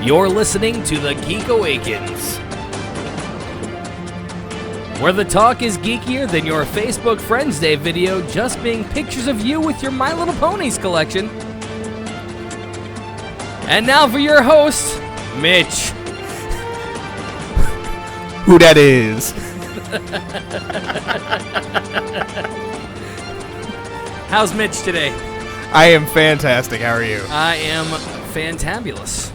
You're listening to the Geek Awakens, where the talk is geekier than your Facebook Friends Day video just being pictures of you with your My Little Ponies collection. And now for your host, Mitch. Who that is? How's Mitch today? I am fantastic. How are you? I am fantabulous.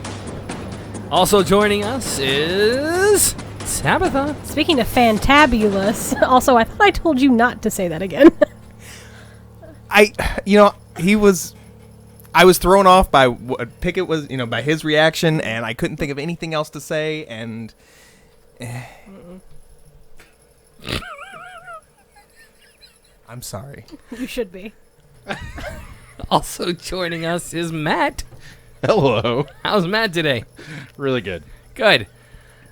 Also joining us is Tabitha. Speaking of fantabulous, also I thought I told you not to say that again. I was thrown off by what Pickett was, by his reaction, and I couldn't think of anything else to say, and I'm sorry. You should be. Also joining us is Matt. Hello. How's Matt today? Really good. Good.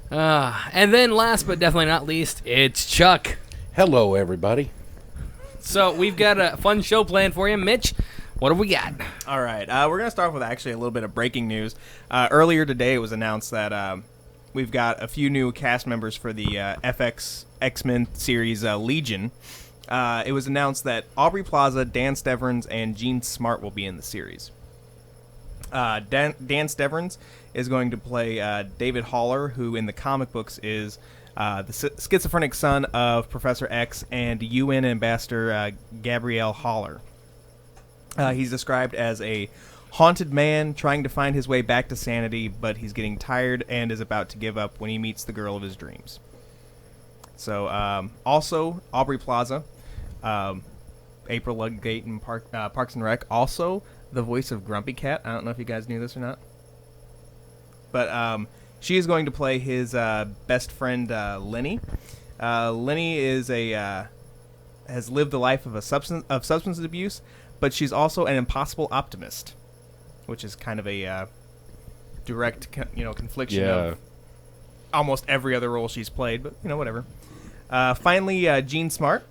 And then last but definitely not least, it's Chuck. Hello, everybody. So we've got a fun show planned for you. Mitch, what have we got? All right, we're going to start with actually a little bit of breaking news. Earlier today it was announced that we've got a few new cast members for the FX X-Men series Legion. It was announced that Aubrey Plaza, Dan Steverns, and Jean Smart will be in the series. Dan Steverns is going to play David Haller, who in the comic books is the schizophrenic son of Professor X and UN Ambassador Gabrielle Haller. He's described as a haunted man trying to find his way back to sanity, but he's getting tired and is about to give up when he meets the girl of his dreams. So, also, Aubrey Plaza, April Ludgate in Parks and Rec, also the voice of Grumpy Cat. I don't know if you guys knew this or not. But she is going to play his best friend, Lenny. Lenny is has lived the life of substance abuse, but she's also an impossible optimist, which is kind of a direct, confliction of almost every other role she's played. But whatever. Finally, Jean Smart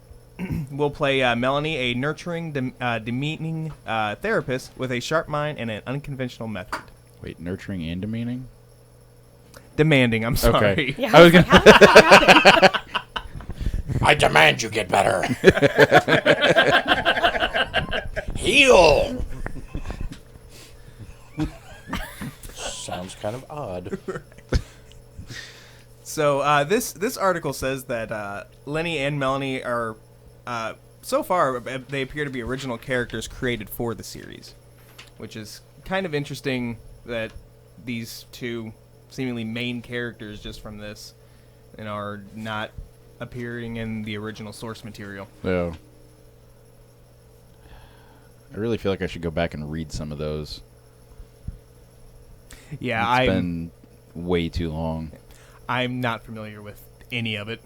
will play Melanie, a nurturing, demeaning therapist with a sharp mind and an unconventional method. Wait, nurturing and demeaning? Demanding, I'm sorry. Okay. Yeah, I was gonna... how did that happen? I demand you get better. Heal. Sounds kind of odd. So this article says that Lenny and Melanie are, so far, they appear to be original characters created for the series, which is kind of interesting that these two seemingly main characters just from this are not appearing in the original source material. Yeah. I really feel like I should go back and read some of those. Yeah, It's been way too long. I'm not familiar with any of it.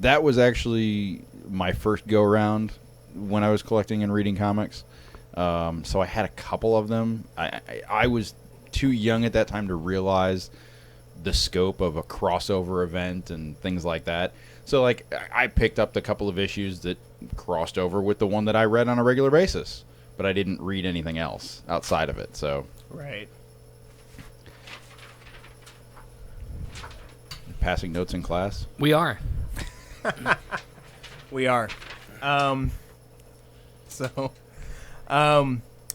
That was actually my first go-around when I was collecting and reading comics. So I had a couple of them. I was too young at that time to realize the scope of a crossover event and things like that. So, I picked up the couple of issues that crossed over with the one that I read on a regular basis. But I didn't read anything else outside of it, so... Right. Passing notes in class? We are. We are. But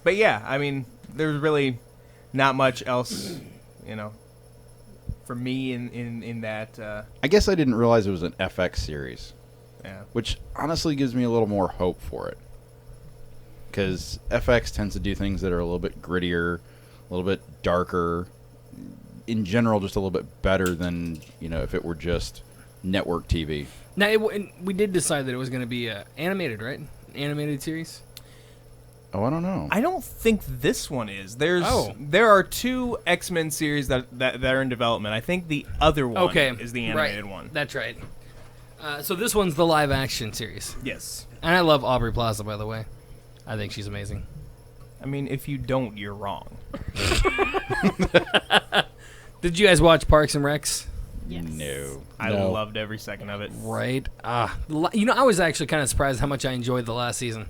yeah, I mean, there's really not much else, for me in that. I guess I didn't realize it was an FX series. Yeah. Which honestly gives me a little more hope for it. Because FX tends to do things that are a little bit grittier, a little bit darker, in general just a little bit better than, if it were just network TV. Now, we did decide that it was going to be animated, right? Animated series? Oh, I don't know. I don't think this one is. There are two X-Men series that are in development. I think the other one is the animated one. That's right. So this one's the live-action series. Yes. And I love Aubrey Plaza, by the way. I think she's amazing. I mean, if you don't, you're wrong. Did you guys watch Parks and Recs? Yes. No. I loved every second of it. Right. I was actually kind of surprised how much I enjoyed the last season.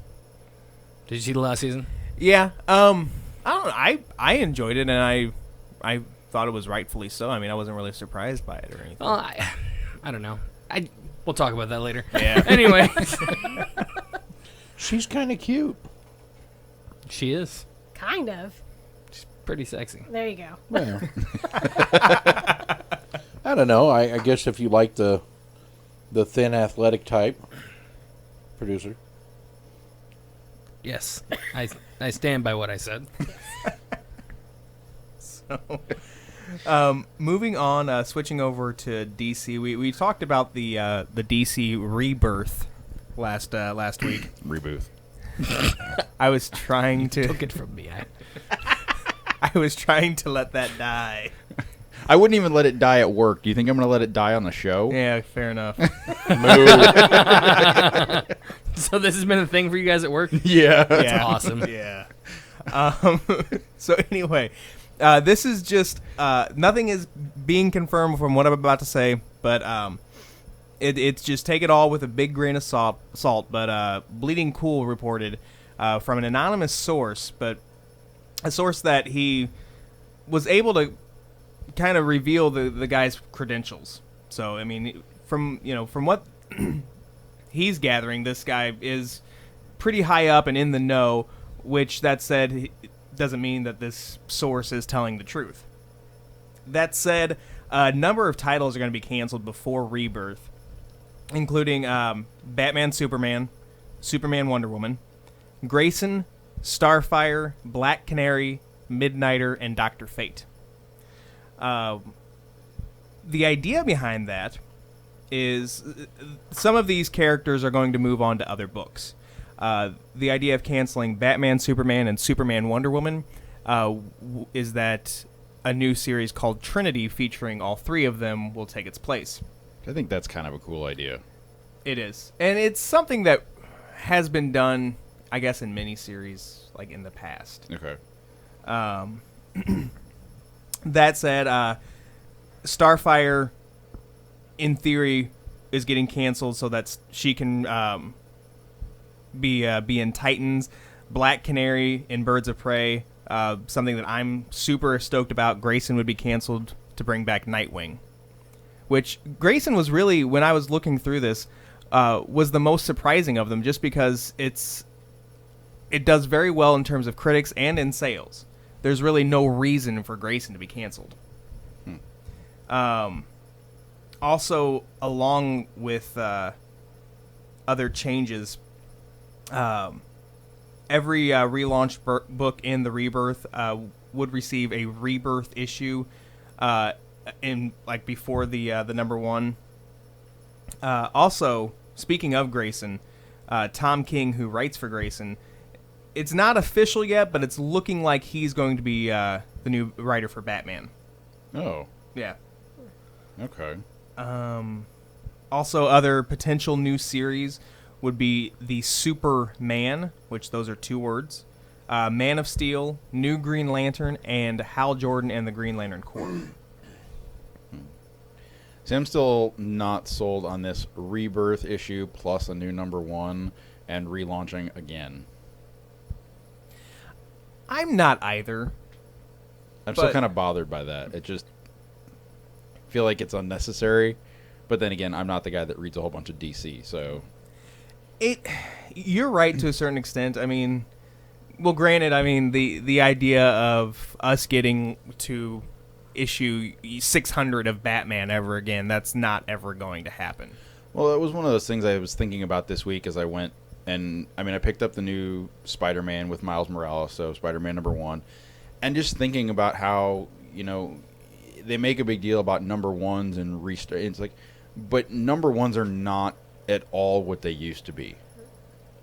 Did you see the last season? Yeah. I don't know. I enjoyed it, and I thought it was rightfully so. I mean, I wasn't really surprised by it or anything. Well, I don't know. We'll talk about that later. Yeah. Anyway, She's kind of cute. she is Kind of. pretty sexy. There you go. Well, I don't know. I guess if you like the thin athletic type, producer. Yes, I stand by what I said. Moving on, switching over to DC, we talked about the DC Rebirth last week. Reboot. I was trying to Took it from me. I was trying to let that die. I wouldn't even let it die at work. Do you think I'm going to let it die on the show? Yeah, fair enough. So this has been a thing for you guys at work? Yeah. Yeah. Awesome. Yeah. So anyway, this is just nothing is being confirmed from what I'm about to say, but it's just take it all with a big grain of salt. But Bleeding Cool reported from an anonymous source, but a source that he was able to kind of reveal the guy's credentials. So I mean, from what he's gathering, this guy is pretty high up and in the know, which that said doesn't mean that this source is telling the truth. That said, a number of titles are going to be canceled before Rebirth, including Batman Superman, Superman Wonder Woman, Grayson, Starfire, Black Canary, Midnighter, and Dr. Fate. The idea behind that is some of these characters are going to move on to other books. The idea of canceling Batman, Superman, and Superman Wonder Woman is that a new series called Trinity featuring all three of them will take its place. I think that's kind of a cool idea. It is. And it's something that has been done, I guess, in miniseries, like in the past. Okay. That said, Starfire, in theory, is getting canceled so that she can be in Titans. Black Canary in Birds of Prey, something that I'm super stoked about. Grayson would be canceled to bring back Nightwing. Which Grayson was really, when I was looking through this, was the most surprising of them, just because it does very well in terms of critics and in sales. There's really no reason for Grayson to be canceled. Also, along with other changes, every relaunched book in the Rebirth would receive a Rebirth issue in before the number one. Also, speaking of Grayson, Tom King, who writes for Grayson, it's not official yet, but it's looking like he's going to be the new writer for Batman. Oh. Yeah. Okay. Also, other potential new series would be the Superman, which those are 2 words, Man of Steel, New Green Lantern, and Hal Jordan and the Green Lantern Corps. See, I'm still not sold on this Rebirth issue plus a new number 1 and relaunching again. I'm not either. I'm still kind of bothered by that. It just feel like it's unnecessary. But then again, I'm not the guy that reads a whole bunch of DC, so you're right to a certain extent. I mean, well, granted, I mean the idea of us getting to issue 600 of Batman ever again, that's not ever going to happen. Well, it was one of those things I was thinking about this week as I went, and I mean, I picked up the new Spider-Man with Miles Morales, so Spider-Man number 1, and just thinking about how, they make a big deal about number 1s and restart. It's like, but number 1s are not at all what they used to be.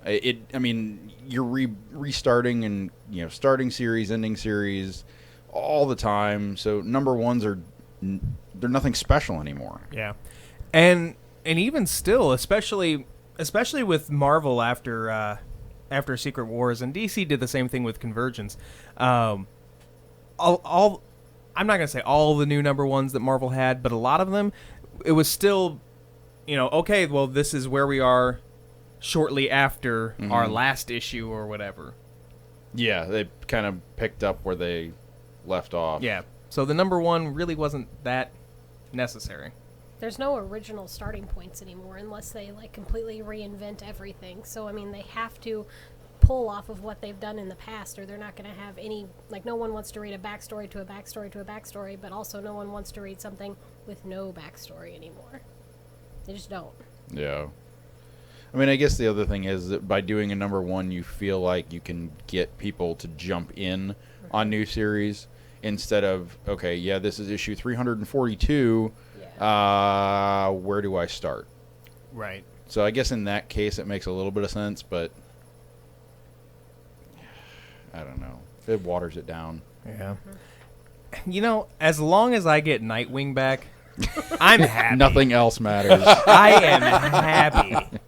I mean, you're restarting and starting series, ending series, all the time. So number 1s they're nothing special anymore. Yeah, and even still, especially with Marvel after Secret Wars, and DC did the same thing with Convergence. I'm not gonna say all the new number 1s that Marvel had, but a lot of them, it was still, okay, well, this is where we are shortly after our last issue or whatever. Yeah, they kind of picked up where they left off. Yeah. So the number one really wasn't that necessary. There's no original starting points anymore unless they like completely reinvent everything. So I mean, they have to pull off of what they've done in the past, or they're not going to have any. Like, no one wants to read a backstory to a backstory to a backstory, but also no one wants to read something with no backstory anymore. They just don't. Yeah. I mean, I guess the other thing is that by doing a number one, you feel like you can get people to jump in on new series instead of, okay, yeah, this is issue 342. Where do I start? Right. So I guess in that case, it makes a little bit of sense, but I don't know. It waters it down. Yeah. You know, as long as I get Nightwing back, I'm happy. Nothing else matters. I am happy.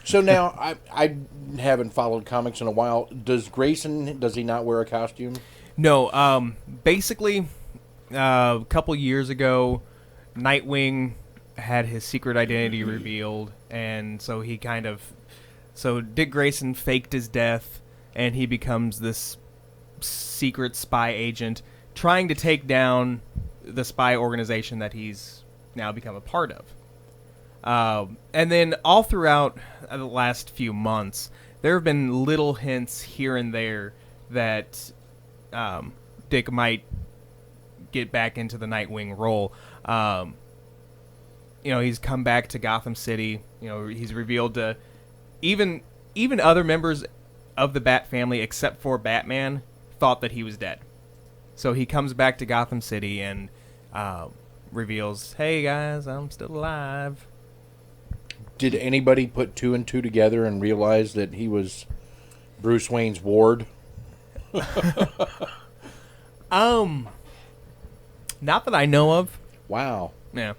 So now, I haven't followed comics in a while. Does he not wear a costume? No, basically, a couple years ago, Nightwing had his secret identity revealed, and so Dick Grayson faked his death, and he becomes this secret spy agent trying to take down the spy organization that he's now become a part of. And then all throughout the last few months, there have been little hints here and there that Dick might get back into the Nightwing role. He's come back to Gotham City. He's revealed to even other members of the Bat family, except for Batman, thought that he was dead. So he comes back to Gotham City and reveals, "Hey guys, I'm still alive." Did anybody put two and two together and realize that he was Bruce Wayne's ward? Not that I know of. Wow. Yeah.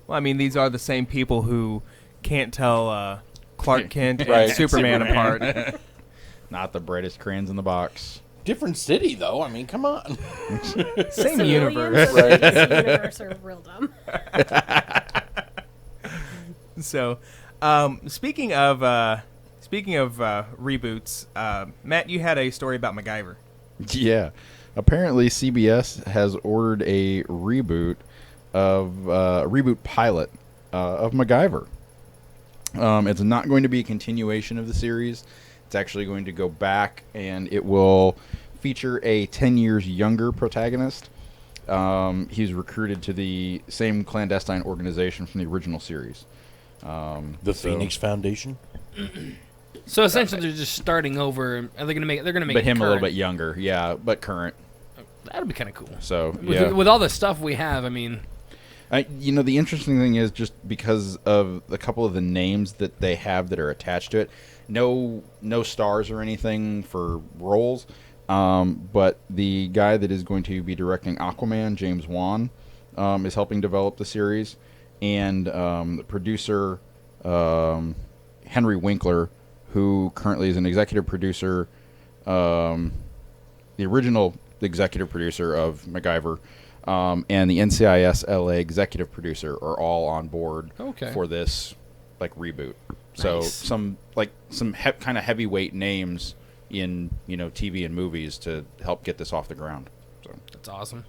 Well, I mean, these are the same people who can't tell Clark Kent and Right. Superman apart. Not the brightest crayons in the box. Different city, though. I mean, come on. Same Civilians universe. of the DC universe are real dumb. So, speaking of reboots, Matt, you had a story about MacGyver. Yeah. Apparently, CBS has ordered a reboot pilot of MacGyver. It's not going to be a continuation of the series. It's actually going to go back, and it will feature a 10 years younger protagonist. He's recruited to the same clandestine organization from the original series. The Phoenix Foundation? So essentially, they're just starting over. Are they going to make? They're going to make. But it him current. a little bit younger, yeah, but current. That'd be kind of cool. So yeah. With all the stuff we have, I mean. The interesting thing is just because of a couple of the names that they have that are attached to it, no stars or anything for roles, but the guy that is going to be directing Aquaman, James Wan, is helping develop the series, and the producer Henry Winkler, who currently is an executive producer, the original executive producer of MacGyver, and the NCIS LA executive producer are all on board for this reboot. So Nice. some kind of heavyweight names in TV and movies to help get this off the ground. So That's awesome.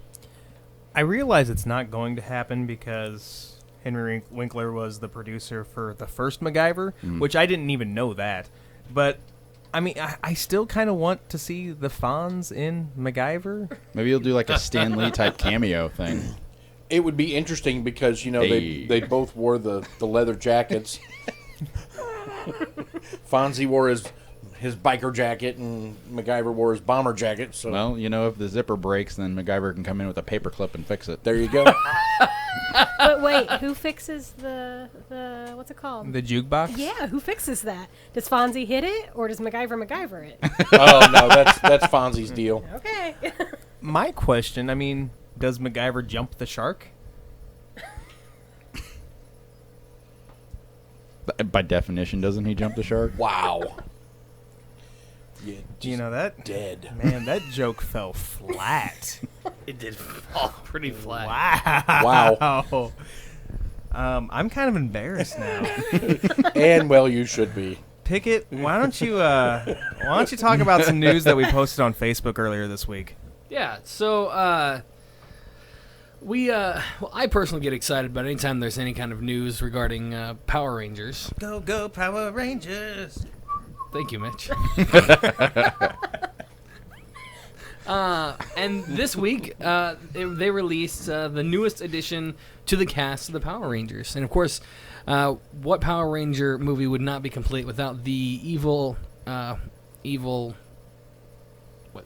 I realize it's not going to happen because Henry Winkler was the producer for the first MacGyver, which I didn't even know that. But I mean, I still kind of want to see the Fonz in MacGyver. maybe you'll do like a Stan Lee type cameo thing. It would be interesting because, Hey. they both wore the leather jackets. Fonzie wore his biker jacket and MacGyver wore his bomber jacket. So Well, if the zipper breaks, then MacGyver can come in with a paperclip and fix it. there you go. But wait, who fixes the what's it called? The jukebox? Yeah, who fixes that? Does Fonzie hit it, or does MacGyver it? Oh, no, that's Fonzie's deal. Okay. My question, I mean, does MacGyver jump the shark? By definition, doesn't he jump the shark? Wow. Yeah, Do you know that? dead. Man, that joke fell flat. It did fall pretty flat. Wow. I'm kind of embarrassed now. And, well, you should be. Pickett, why don't you talk about some news that we posted on Facebook earlier this week? Yeah, so I personally get excited about anytime there's any kind of news regarding Power Rangers. Go Power Rangers! Thank you, Mitch. And this week, they released the newest addition to the cast of the Power Rangers. And of course, what Power Ranger movie would not be complete without the evil, what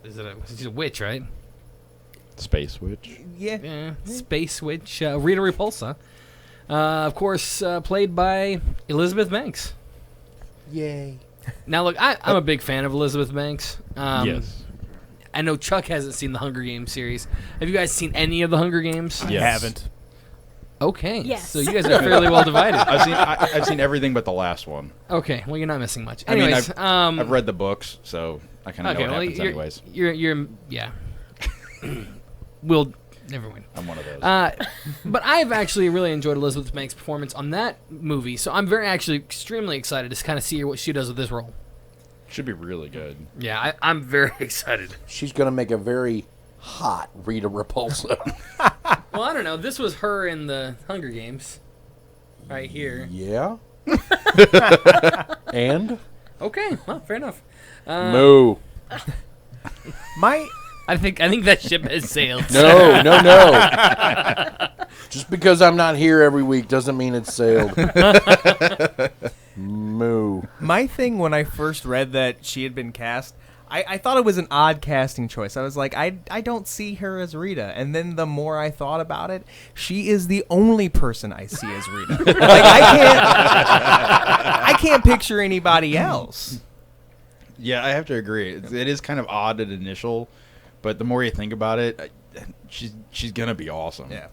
is it? She's a witch, right? Space Witch. Yeah. Space Witch, Rita Repulsa. Of course, played by Elizabeth Banks. Yay. Now, look, I'm a big fan of Elizabeth Banks. Yes. I know Chuck hasn't seen the Hunger Games series. Have you guys seen any of the Hunger Games? I haven't. Okay. Yes. So you guys are fairly well divided. I've seen everything but the last one. Okay. Well, you're not missing much. I mean, Anyways, I've read the books, so I kind of know what happens anyways. You're yeah. We'll never win. I'm one of those. But I've actually really enjoyed Elizabeth Banks' performance on that movie, so I'm extremely excited to kind of see what she does with this role. Should be really good. Yeah, I'm very excited. She's going to make a very hot Rita Repulsa. Well, I don't know. This was her in the Hunger Games, right here. Yeah? And? Okay, well, fair enough. Moo. I think that ship has sailed. No. Just because I'm not here every week doesn't mean it's sailed. Moo. My thing when I first read that she had been cast, I thought it was an odd casting choice. I was like, I don't see her as Rita. And then the more I thought about it, she is the only person I see as Rita. Like I can't picture anybody else. Yeah, I have to agree. It is kind of odd at initial, but the more you think about it, she's gonna be awesome. Yeah,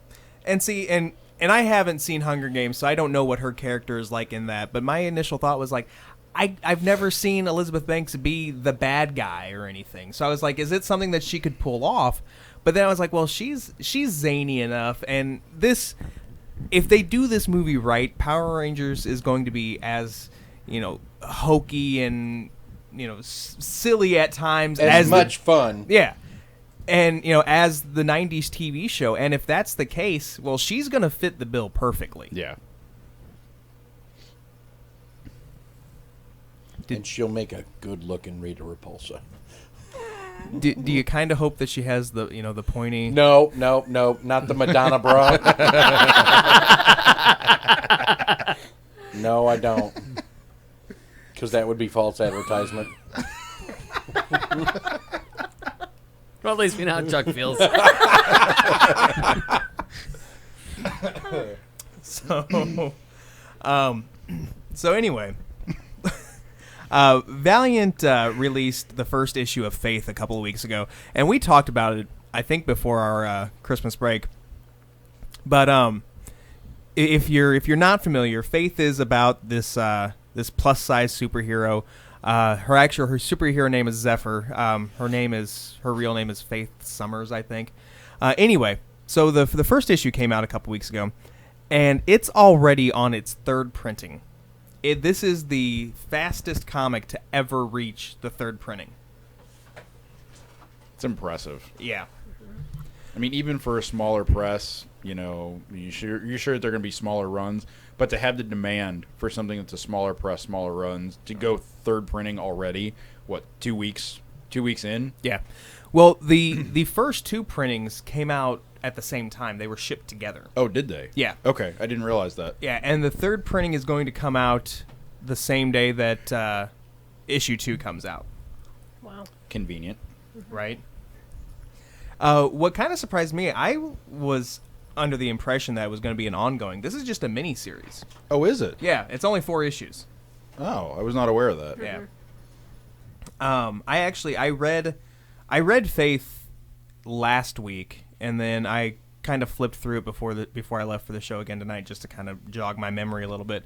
and see, and I haven't seen Hunger Games, so I don't know what her character is like in that. But my initial thought was like, I've never seen Elizabeth Banks be the bad guy or anything. So I was like, is it something that she could pull off? But then I was like, well, she's zany enough, and this, if they do this movie right, Power Rangers is going to be as, hokey and silly at times as much fun. Yeah. And, as the 90s TV show. And if that's the case, well, she's going to fit the bill perfectly. Yeah. And she'll make a good-looking Rita Repulsa. Do you kind of hope that she has the, the pointy... No, not the Madonna bra. No, I don't. Because that would be false advertisement. Well, at least we know how Chuck feels. So anyway, Valiant released the first issue of Faith a couple of weeks ago, and we talked about it, I think, before our Christmas break. But if you're not familiar, Faith is about this plus size superhero. Her superhero name is Zephyr. Her real name is Faith Summers, I think. Anyway, so the first issue came out a couple weeks ago, and it's already on its third printing. This is the fastest comic to ever reach the third printing. It's impressive. Yeah. I mean, even for a smaller press, you're sure that they're going to be smaller runs, but to have the demand for something that's a smaller press, smaller runs, to go third printing already, 2 weeks? 2 weeks in? Yeah. Well, the first two printings came out at the same time. They were shipped together. Oh, did they? Yeah. Okay, I didn't realize that. Yeah, and the third printing is going to come out the same day that issue 2 comes out. Wow. Convenient. Right? What kind of surprised me, I was under the impression that it was going to be an ongoing. This is just a mini-series. Oh, is it? Yeah, it's only 4 issues. Oh, I was not aware of that. Yeah. I read Faith last week, and then I kind of flipped through it before I left for the show again tonight, just to kind of jog my memory a little bit.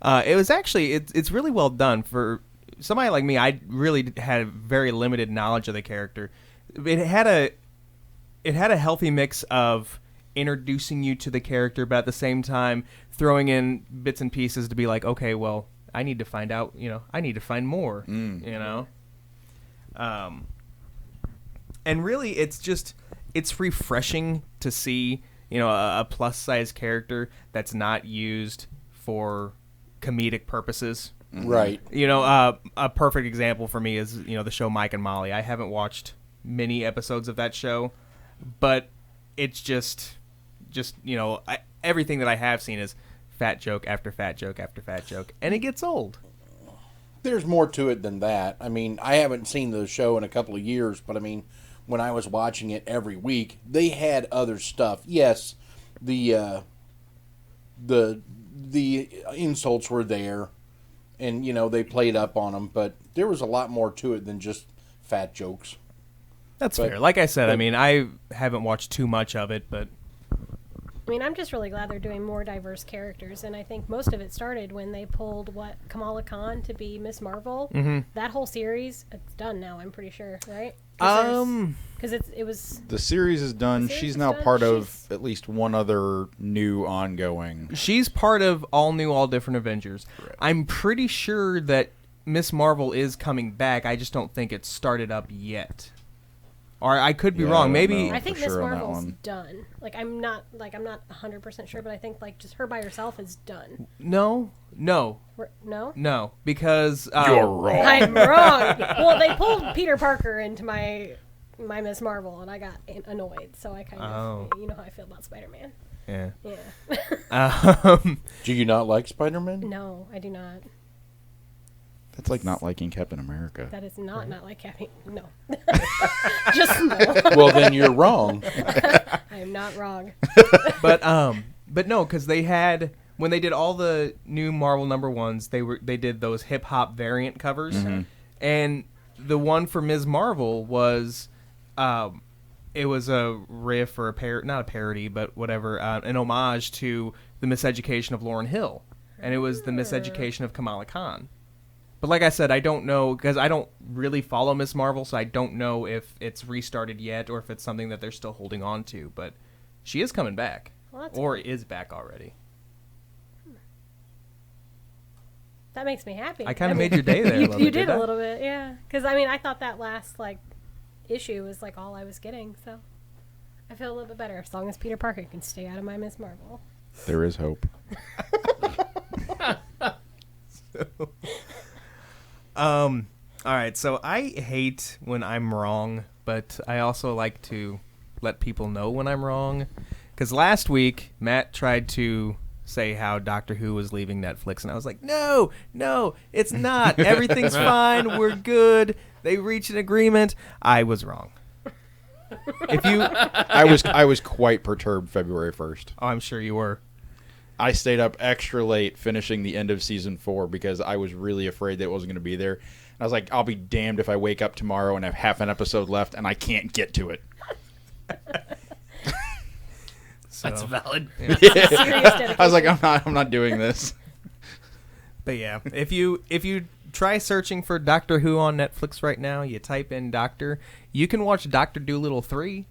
It was actually it's really well done for somebody like me. I really had very limited knowledge of the character. It had a healthy mix of introducing you to the character, but at the same time throwing in bits and pieces to be like, okay, well, I need to find out. I need to find more. And really, it's refreshing to see a plus size character that's not used for comedic purposes. Right. A perfect example for me is the show Mike and Molly. I haven't watched many episodes of that show, but it's just everything that I have seen is fat joke after fat joke after fat joke, and it gets old. There's more to it than that. I mean, I haven't seen the show in a couple of years, but I mean, when I was watching it every week, they had other stuff. Yes, the insults were there, and they played up on them, but there was a lot more to it than just fat jokes. That's fair. Like I said, I mean, I haven't watched too much of it, but I mean, I'm just really glad they're doing more diverse characters, and I think most of it started when they pulled Kamala Khan to be Miss Marvel. Mm-hmm. That whole series, it's done now. I'm pretty sure, right? Because it was the series is done. She's now part of at least one other new ongoing. She's part of all new, all different Avengers. Right. I'm pretty sure that Miss Marvel is coming back. I just don't think it's started up yet. Or I could be wrong. Maybe I think Miss Marvel's done. I'm not 100% sure, but I think just her by herself is done. No, because you're wrong. I'm wrong. Well, they pulled Peter Parker into my Miss Marvel, and I got annoyed. So I kind of, how I feel about Spider-Man. Yeah. Do you not like Spider-Man? No, I do not. That's like not liking Captain America. That is not like Captain. No. Just no. Well, then you're wrong. I am not wrong. But no, because they had when they did all the new Marvel #1s, they did those hip hop variant covers, and the one for Ms. Marvel was, it was a riff or not a parody, but whatever, an homage to the Miseducation of Lauryn Hill, and it was the Miseducation of Kamala Khan. But like I said, I don't know, because I don't really follow Miss Marvel, so I don't know if it's restarted yet or if it's something that they're still holding on to. But she is coming back, is back already. That makes me happy. I kind of made your day there. You did a little bit, yeah. Because, I mean, I thought that last, issue was, all I was getting, so I feel a little bit better as long as Peter Parker can stay out of my Miss Marvel. There is hope. All right, so I hate when I'm wrong, but I also like to let people know when I'm wrong. Because last week, Matt tried to say how Doctor Who was leaving Netflix, and I was like, no, it's not. Everything's fine. We're good. They reached an agreement. I was wrong. I was quite perturbed February 1st. Oh, I'm sure you were. I stayed up extra late finishing the end of season 4 because I was really afraid that it wasn't going to be there. And I was like, I'll be damned if I wake up tomorrow and have half an episode left and I can't get to it. That's valid. Yeah. I was like, I'm not doing this. But yeah, if you try searching for Doctor Who on Netflix right now, you type in Doctor, you can watch Dr. Dolittle 3.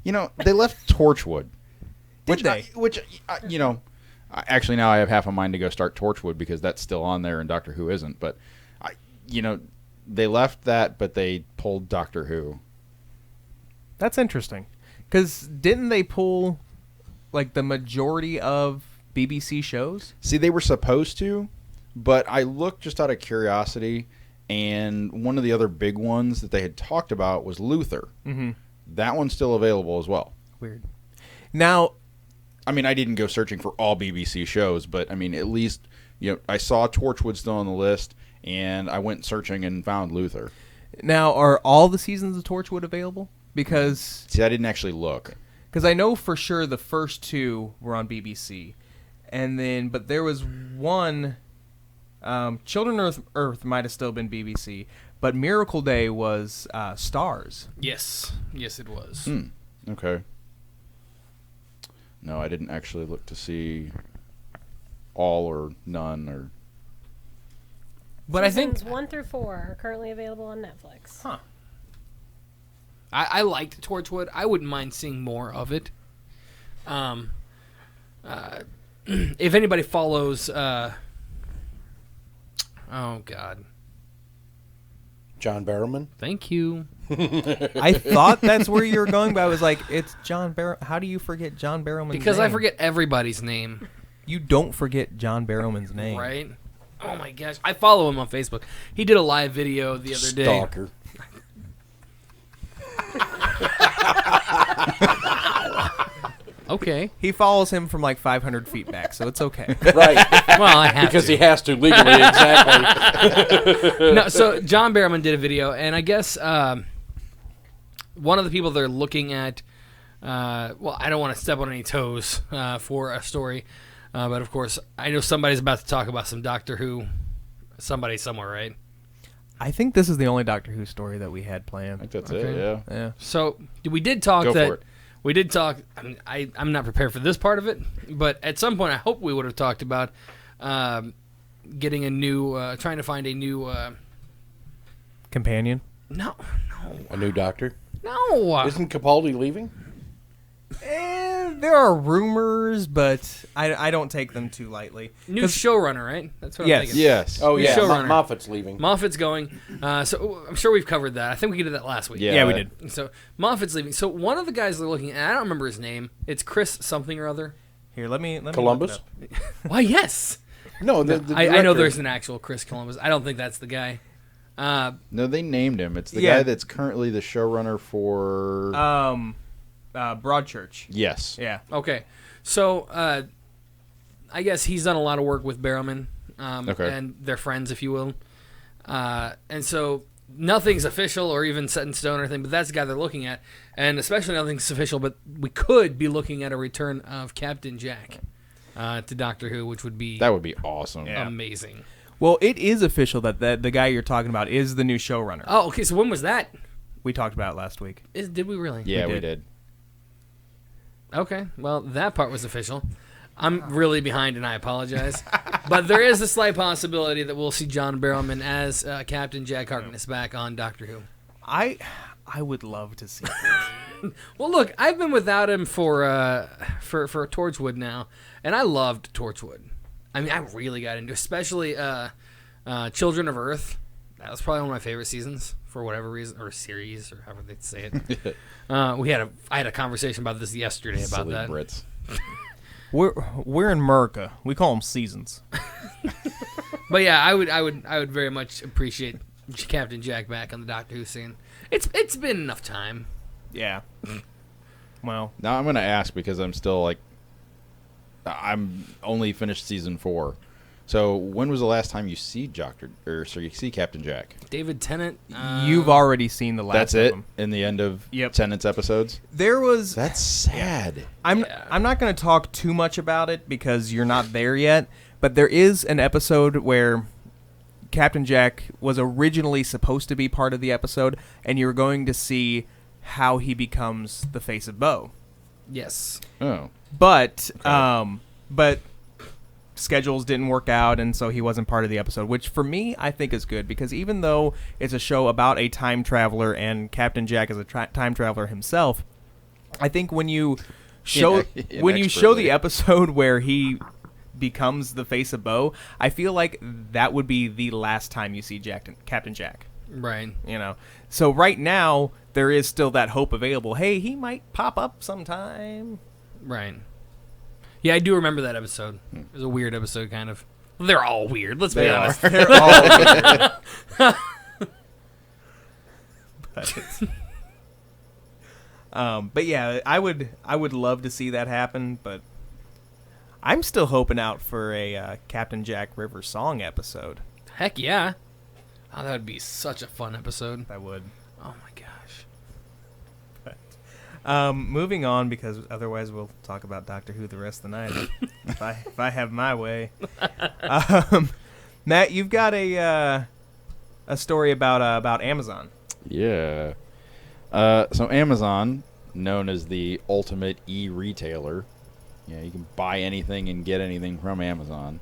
They left Torchwood. Which Actually now I have half a mind to go start Torchwood because that's still on there and Doctor Who isn't. But, they left that, but they pulled Doctor Who. That's interesting. Because didn't they pull, the majority of BBC shows? See, they were supposed to, but I looked just out of curiosity, and one of the other big ones that they had talked about was Luther. Mm-hmm. That one's still available as well. Weird. Now, I mean, I didn't go searching for all BBC shows, but, I mean, at least, I saw Torchwood still on the list, and I went searching and found Luther. Now, are all the seasons of Torchwood available? Because... See, I didn't actually look. Because I know for sure the first 2 were on BBC. And then, but there was one... Children of Earth might have still been BBC, but Miracle Day was Stars. Yes, it was. Okay. No, I didn't actually look to see all or none or. But Seasons I think 1 through 4 are currently available on Netflix. Huh. I liked Torchwood. I wouldn't mind seeing more of it. If anybody follows Oh God. John Barrowman. Thank you. I thought that's where you were going, but I was like, it's John Barrow. How do you forget John Barrowman's Because name? I forget everybody's name. You don't forget John Barrowman's name. Right? Oh my gosh. I follow him on Facebook. He did a live video the other day. Stalker. Okay. He follows him from like 500 feet back, so it's okay. Right. Well, I have Because to. he has to legally, exactly. No, so John Barrowman did a video, and I guess one of the people they're looking at, well, I don't want to step on any toes for a story, but of course, I know somebody's about to talk about some Doctor Who, somebody somewhere, right? I think this is the only Doctor Who story that we had I planned. think that's Okay. it. Yeah. Yeah. So we did talk Go that for it. we did talk. I mean, I'm not prepared for this part of it, but at some point, I hope we would have talked about getting a new, trying to find a new. Companion. No, A new doctor. no. Isn't Capaldi leaving? There are rumors, but I don't take them too lightly. New 'Cause- showrunner, right? That's what Yes. I'm thinking. Yes. Oh, yeah. showrunner. Moffat's leaving. Moffat's going. So I'm sure we've covered that. I think we did that last week. Yeah, we did. So Moffat's leaving. So one of the guys they're looking at, I don't remember his name. It's Chris something or other. Here, let me Columbus? look it up. Why, yes. No, the I know director. there's an actual Chris Columbus. I don't think that's the guy. No, they named him. It's the Yeah. guy that's currently the showrunner for. Broadchurch. yes. Yeah. Okay. So I guess he's done a lot of work with Barrowman Okay. and their friends, if you will. And so nothing's official or even set in stone or anything, but that's the guy they're looking at. And especially nothing's official, but we could be looking at a return of Captain Jack to Doctor Who, which would be That would be awesome. Yeah. amazing. Well, it is official that the guy you're talking about is the new showrunner. Oh, okay. So when was that? We talked about it last week. Did we really? Yeah, We we did. did. Okay. Well, that part was official. I'm really behind, and I apologize. But there is a slight possibility that we'll see John Barrowman as Captain Jack Harkness back on Doctor Who. I would love to see that. Well, look, I've been without him for Torchwood now, and I loved Torchwood. I mean, I really got into, especially Children of Earth. That was probably one of my favorite seasons for whatever reason, or series, or however they say it. I had a conversation about this yesterday about Silly that. Brits. We're in America. We call them seasons. But yeah, I would very much appreciate Captain Jack back on the Doctor Who scene. It's been enough time. Yeah. Well, Now I'm going to ask because I'm still like, I'm only finished season 4. So when was the last time you see Captain Jack? David Tennant. you've already seen the last That's of it them. in the end of Yep. Tennant's episodes. There was. That's sad. I'm Yeah. I'm not going to talk too much about it because you're not there yet. But there is an episode where Captain Jack was originally supposed to be part of the episode, and you're going to see how he becomes the face of Bo. Yes. Oh, But schedules didn't work out, and so he wasn't part of the episode, which for me I think is good, because even though it's a show about a time traveler and Captain Jack is a time traveler himself, I think when you show the episode where he becomes the face of Bo, I feel like that would be the last time you see Captain Jack. Right. You know, so right now there is still that hope available. Hey, he might pop up sometime. Right. Yeah, I do remember that episode. It was a weird episode, kind of. Well, they're all weird. Let's be They honest. They're all weird. But yeah, I would love to see that happen, but I'm still hoping out for a Captain Jack River song episode. Heck yeah. Oh, that would be such a fun episode. I would. Oh my gosh. Moving on, because otherwise we'll talk about Doctor Who the rest of the night if I have my way. Matt, you've got a story about Amazon. yeah. So Amazon, known as the ultimate e-retailer, you can buy anything and get anything from Amazon.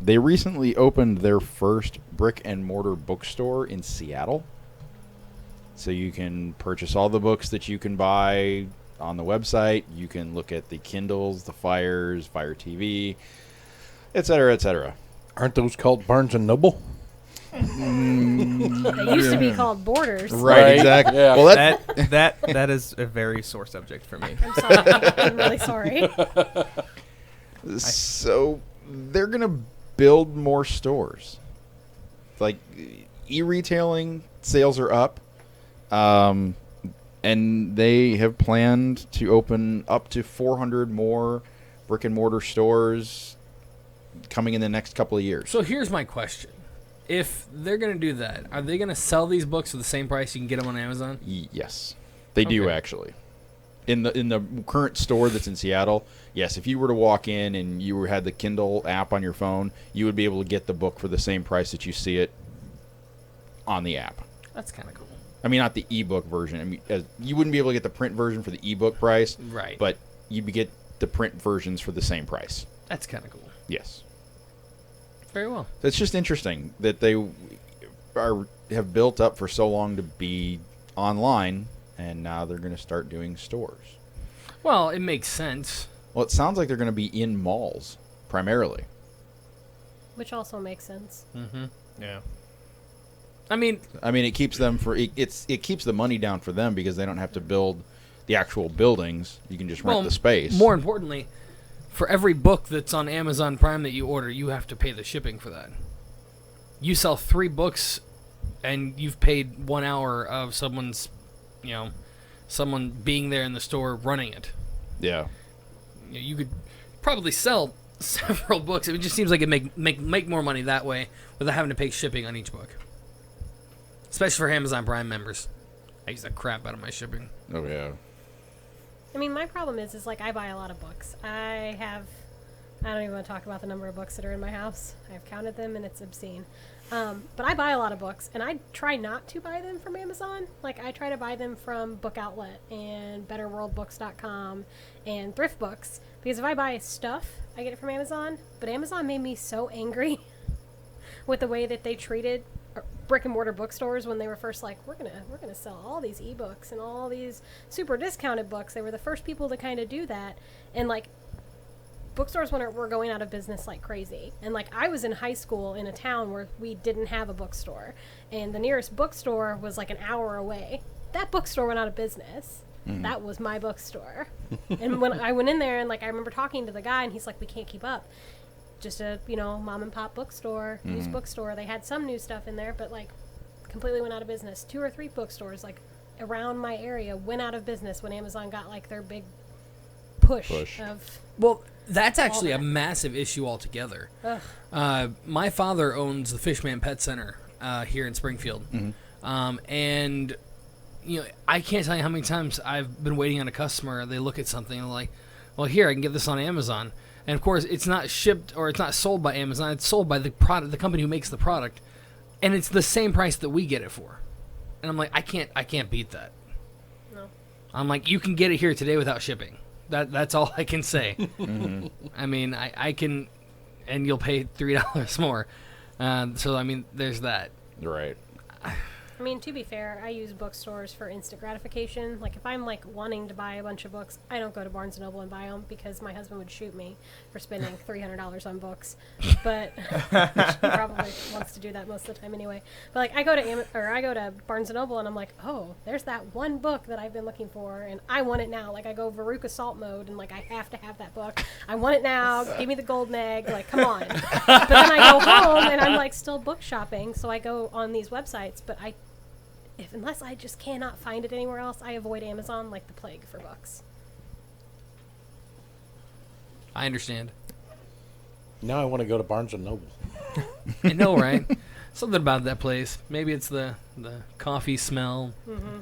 They recently opened their first brick and mortar bookstore in Seattle. So you can purchase all the books that you can buy on the website. You can look at the Kindles, the Fire TV, etc., etc. Aren't those called Barnes and Noble? They used to be called Borders. Right, exactly. Yeah. Well, that That is a very sore subject for me. I'm sorry. I'm really sorry. so they're gonna build more stores. Like e-retailing sales are up, and they have planned to open up to 400 more brick and mortar stores coming in the next couple of years. So here's my question. If they're going to do that, are they going to sell these books for the same price you can get them on Amazon? Yes, they do Okay. actually. In the current store that's in Seattle, yes, if you were to walk in and you had the Kindle app on your phone, you would be able to get the book for the same price that you see it on the app. That's kind of cool. I mean, not the ebook version. I mean, you wouldn't be able to get the print version for the ebook price, Right. but you'd get the print versions for the same price. That's kind of cool. Yes. Very well. It's just interesting that they have built up for so long to be online, and now they're going to start doing stores. Well, it makes sense. Well, it sounds like they're going to be in malls primarily. Which also makes sense. Yeah. I mean, it keeps them it keeps the money down for them because they don't have to build the actual buildings. You can just rent the space. More importantly, for every book that's on Amazon Prime that you order, you have to pay the shipping for that. You sell 3 books, and you've paid 1 hour of someone being there in the store running it. Yeah. You could probably sell several books. It just seems like it make more money that way without having to pay shipping on each book. Especially for Amazon Prime members. I use the crap out of my shipping. Oh yeah. I mean, my problem is like I buy a lot of books. I don't even want to talk about the number of books that are in my house. I've counted them and it's obscene. But I buy a lot of books, and I try not to buy them from Amazon. Like, I try to buy them from Book Outlet and BetterWorldBooks.com and Thrift Books. Because if I buy stuff, I get it from Amazon. But Amazon made me so angry with the way that they treated brick and mortar bookstores when they were first like, we're gonna sell all these ebooks and all these super discounted books. They were the first people to kind of do that, and like bookstores were going out of business like crazy. And like I was in high school in a town where we didn't have a bookstore, and the nearest bookstore was like an hour away. That bookstore went out of business. That was my bookstore. And when I went in there, and like I remember talking to the guy, and he's like, we can't keep up. Just a, mom and pop bookstore, used bookstore. They had some new stuff in there, but like completely went out of business. 2 or 3 bookstores like around my area went out of business when Amazon got like their big push. Of Well, that's actually a that. massive issue altogether. Ugh. My father owns the Fishman Pet Center here in Springfield. And, I can't tell you how many times I've been waiting on a customer. They look at something and they're like, well, here, I can get this on Amazon. And, of course, it's not shipped or it's not sold by Amazon. It's sold by the company who makes the product. And it's the same price that we get it for. And I'm like, I can't beat that. No. I'm like, you can get it here today without shipping. That's all I can say. I mean, I can, and you'll pay $3 more. So, I mean, there's that. Right. I mean, to be fair, I use bookstores for instant gratification. Like, if I'm, like, wanting to buy a bunch of books, I don't go to Barnes & Noble and buy them because my husband would shoot me for spending $300 on books. But he probably wants to do that most of the time anyway. But, like, I go to Barnes & Noble and I'm like, oh, there's that one book that I've been looking for, and I want it now. Like, I go Veruca Salt mode, and, like, I have to have that book. I want it now. Give me the golden egg. Like, come on. But then I go home, and I'm, like, still book shopping, so I go on these websites, but unless I just cannot find it anywhere else, I avoid Amazon like the plague for books. I understand. Now I want to go to Barnes and Noble. I know, right? Something about that place. Maybe it's the coffee smell.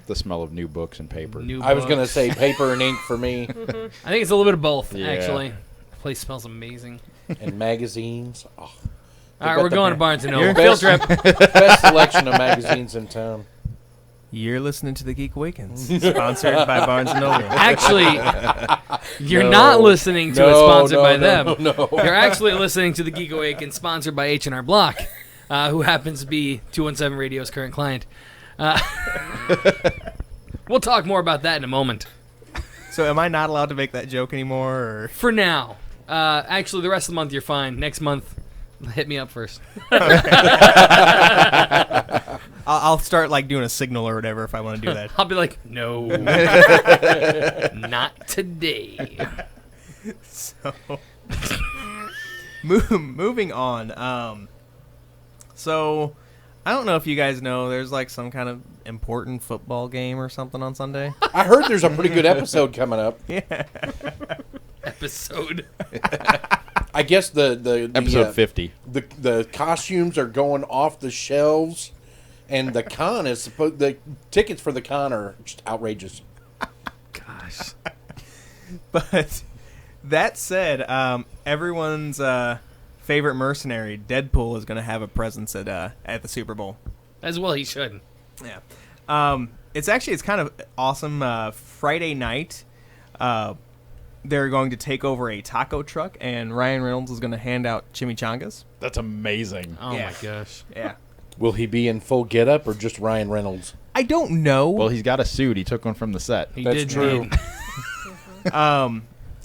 The smell of new books and paper. I was going to books. say paper and ink for me, I think it's a little bit of both, Yeah. actually. The place smells amazing. and magazines. Oh, All right, we're the going to best- Barnes & Noble. Field trip. best selection of magazines in town. You're listening to the Geek Awakens, sponsored by Barnes & Noble. Actually, you're No. not listening to it No, sponsored no, by no, them. no. You're actually listening to the Geek Awakens, sponsored by H&R Block, who happens to be 217 Radio's current client. We'll talk more about that in a moment. So am I not allowed to make that joke anymore? Or? For now. Actually, the rest of the month you're fine. Next month, Hit me up first. I'll start like doing a signal or whatever if I want to do that. I'll be like, no, not today. So, moving on. So, I don't know if you guys know, there's like some kind of important football game or something on Sunday. I heard there's a pretty good episode coming up. Yeah. Episode. I guess the Episode 50. The costumes are going off the shelves, and the con is supposed. The tickets for the con are just outrageous. Gosh. But that said, everyone's favorite mercenary, Deadpool, is going to have a presence at the Super Bowl. As well, he should. Yeah. It's kind of awesome. Friday night, they're going to take over a taco truck, and Ryan Reynolds is going to hand out chimichangas. That's amazing. Oh Yeah. my gosh. Yeah. Will he be in full getup or just Ryan Reynolds? I don't know. Well, he's got a suit. He took one from the set. He That's did true.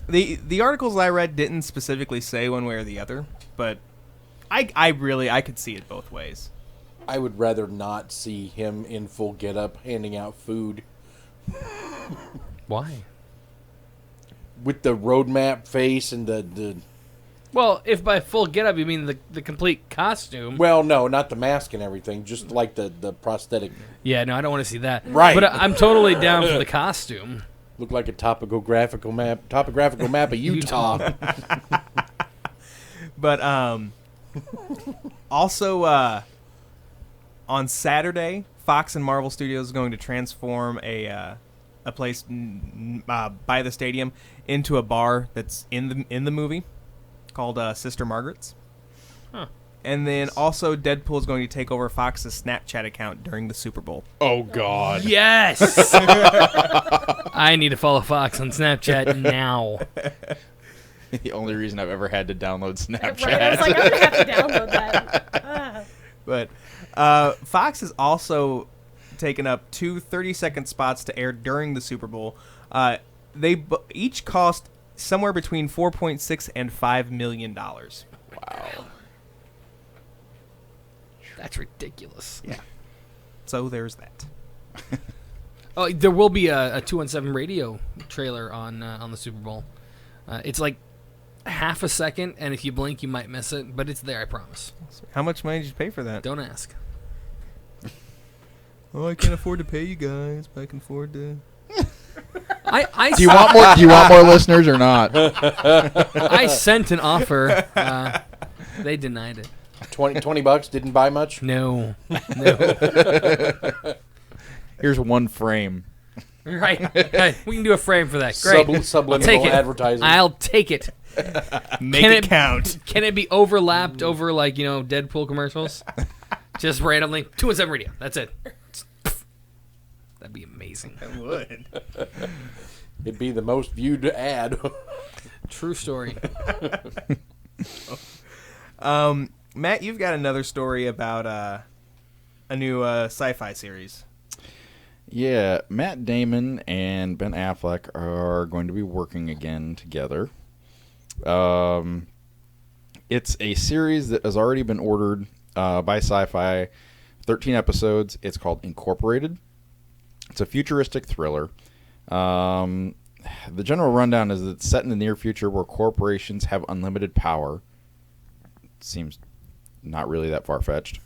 indeed. The articles I read didn't specifically say one way or the other, but I could see it both ways. I would rather not see him in full getup handing out food Why? with the roadmap face and the. Well, if by full getup you mean the complete costume. Well, no, not the mask and everything, just like the prosthetic. Yeah, no, I don't want to see that. Right. But I'm totally down for the costume. Look like a topographical map of Utah. But also on Saturday, Fox and Marvel Studios is going to transform a place by the stadium into a bar that's in the movie called Sister Margaret's. Huh. And then also Deadpool is going to take over Fox's Snapchat account during the Super Bowl. Oh, God. Yes! I need to follow Fox on Snapchat now. The only reason I've ever had to download Snapchat. Right, I was like, I'm going to have to download that. But Fox has also taken up 2 30-second spots to air during the Super Bowl. They each cost somewhere between $4.6 and $5 million. Wow. That's ridiculous. Yeah. So there's that. Oh, there will be a 217 radio trailer on the Super Bowl. It's like half a second, and if you blink, you might miss it, but it's there, I promise. How much money did you pay for that? Don't ask. Oh, I can't afford to pay you guys, but I can afford to. Do you want more? Do you want more listeners or not? I sent an offer. They denied it. $20 didn't buy much. No. Here's one frame. Right. We can do a frame for that. Great. Subliminal advertising. I'll take it. Make it count. Can it be overlapped over Deadpool commercials? Just randomly 217 radio. That's it. That'd be amazing. I would. It'd be the most viewed ad. True story. Matt, you've got another story about a new sci-fi series. Yeah, Matt Damon and Ben Affleck are going to be working again together. It's a series that has already been ordered by Sci-Fi, 13 episodes. It's called Incorporated. It's a futuristic thriller. The general rundown is that it's set in the near future where corporations have unlimited power. Seems not really that far-fetched.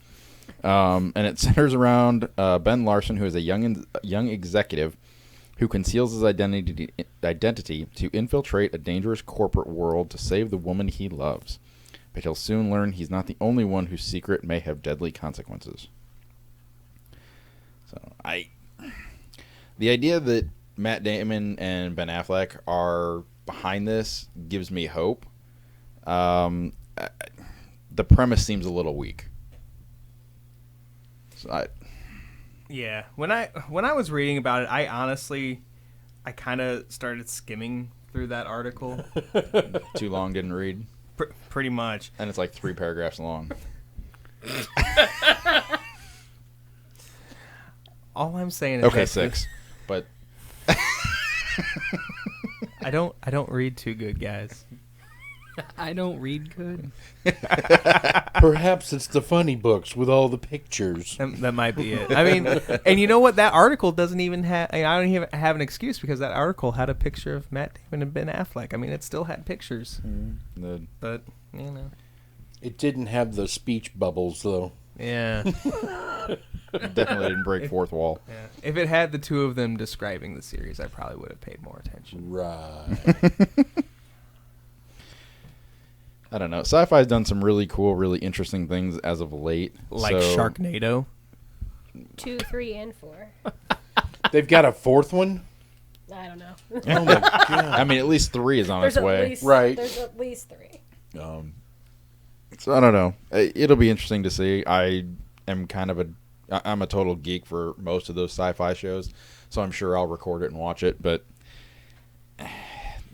And it centers around Ben Larson, who is a young executive who conceals his identity to infiltrate a dangerous corporate world to save the woman he loves. But he'll soon learn he's not the only one whose secret may have deadly consequences. So the idea that Matt Damon and Ben Affleck are behind this gives me hope. The premise seems a little weak. So Yeah, when I was reading about it, I kind of started skimming through that article. too long, didn't read. Pretty much. And it's like 3 paragraphs long. All I'm saying is Okay, that 6. But I don't read too good, guys. I don't read good. Perhaps it's the funny books with all the pictures. That might be it. I mean, and you know what? That article doesn't even have. I don't even have an excuse because that article had a picture of Matt Damon and Ben Affleck. I mean, it still had pictures, but you know, It didn't have the speech bubbles, though. yeah. Definitely didn't break fourth wall. Yeah. If it had the two of them describing the series, I probably would have paid more attention. Right. I don't know. Sci-Fi's done some really cool, really interesting things as of late. Like so, Sharknado. 2, 3, and 4. They've got a fourth one? I don't know. Oh, my God. I mean, at least 3 is on its way. Right. There's at least 3. So I don't know. It'll be interesting to see. I am I'm a total geek for most of those sci-fi shows, so I'm sure I'll record it and watch it, but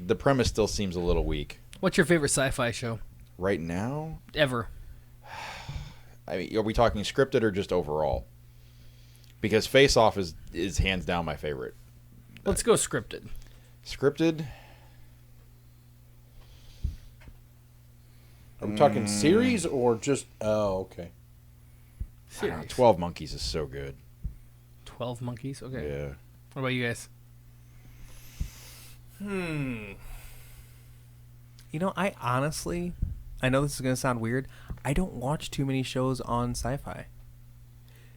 the premise still seems a little weak. What's your favorite sci-fi show Right now, ever? I mean, are we talking scripted or just overall? Because Face Off is hands down my favorite. Let's go scripted. Scripted? Are we talking series or just... Oh, okay. I don't know, 12 Monkeys is so good. 12 Monkeys? Okay. Yeah. What about you guys? You know, I honestly, I know this is going to sound weird. I don't watch too many shows on sci-fi.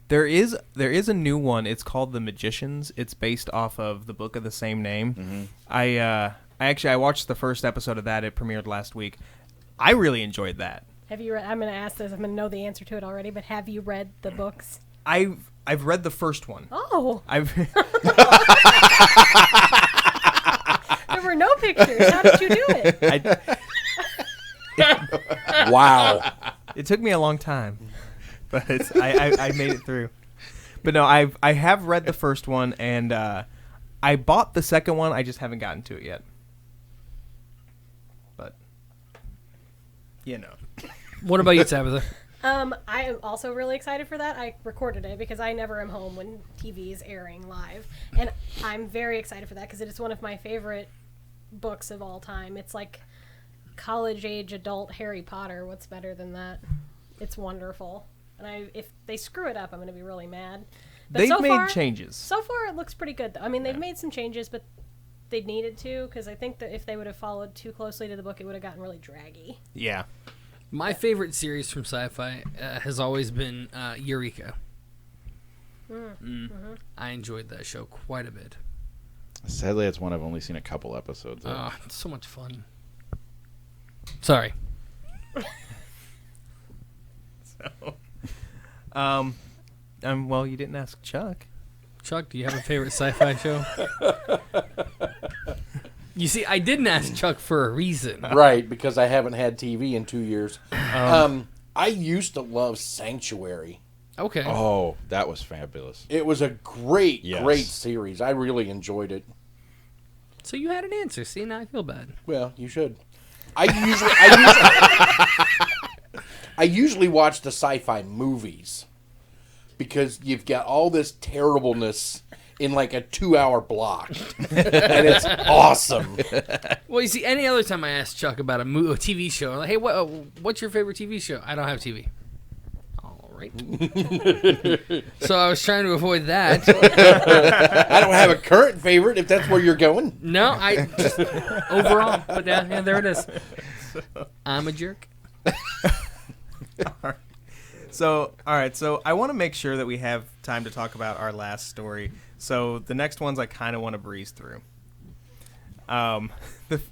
There is a new one. It's called The Magicians. It's based off of the book of the same name. Mm-hmm. I watched the first episode of that. It premiered last week. I really enjoyed that. Have you read? I'm going to ask this. I'm going to know the answer to it already, but have you read the books? I've read the first one. Oh. There were no pictures. How did you do it? Wow. It took me a long time, but I made it through. But no, I have read the first one, and I bought the second one. I just haven't gotten to it yet. But you know. What about you, Tabitha? I am also really excited for that. I recorded it because I never am home when TV is airing live. And I'm very excited for that because it is one of my favorite books of all time. It's like college-age adult Harry Potter. What's better than that? It's wonderful. And if they screw it up, I'm going to be really mad. But They've made changes. So far, it looks pretty good, though. I mean, they've made some changes, but they needed to because I think that if they would have followed too closely to the book, it would have gotten really draggy. Yeah. My favorite series from sci-fi has always been Eureka. Mm-hmm. I enjoyed that show quite a bit. Sadly, it's one I've only seen a couple episodes of. It's so much fun. Sorry. Well, you didn't ask Chuck. Chuck, do you have a favorite sci-fi show? You see, I didn't ask Chuck for a reason. Right, because I haven't had TV in 2 years. I used to love Sanctuary. Okay. Oh, that was fabulous. It was a great Yes. series. I really enjoyed it. So you had an answer. See, now I feel bad. Well, you should. I usually watch the sci-fi movies because you've got all this terribleness in like a 2-hour block, and it's awesome. Well, you see, any other time I ask Chuck about a TV show, I'm like, hey, what's your favorite TV show? I don't have TV. All right. So I was trying to avoid that. I don't have a current favorite, if that's where you're going. No, I just overall. But yeah, there it is. I'm a jerk. So, all right. So I want to make sure that we have time to talk about our last story. So the next ones I kind of want to breeze through.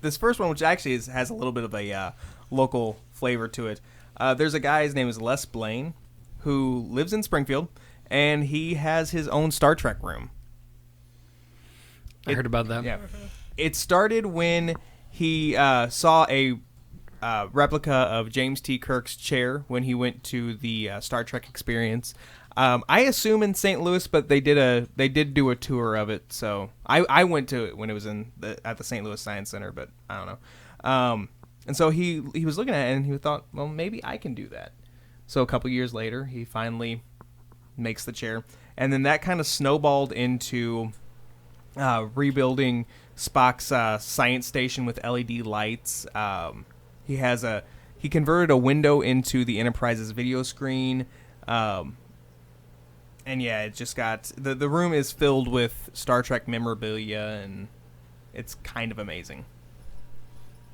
This first one, which actually has a little bit of a local flavor to it. There's a guy, his name is Les Blaine, who lives in Springfield, and he has his own Star Trek room. I heard about that. Yeah. It started when he saw a replica of James T. Kirk's chair when he went to the Star Trek experience. I assume in St. Louis, but they did do a tour of it. So I went to it when it was at the St. Louis Science Center, but I don't know. And so he was looking at it and he thought, well, maybe I can do that. So a couple years later, he finally makes the chair, and then that kind of snowballed into rebuilding Spock's science station with LED lights. He converted a window into the Enterprise's video screen. And yeah, it just got... The room is filled with Star Trek memorabilia, and it's kind of amazing.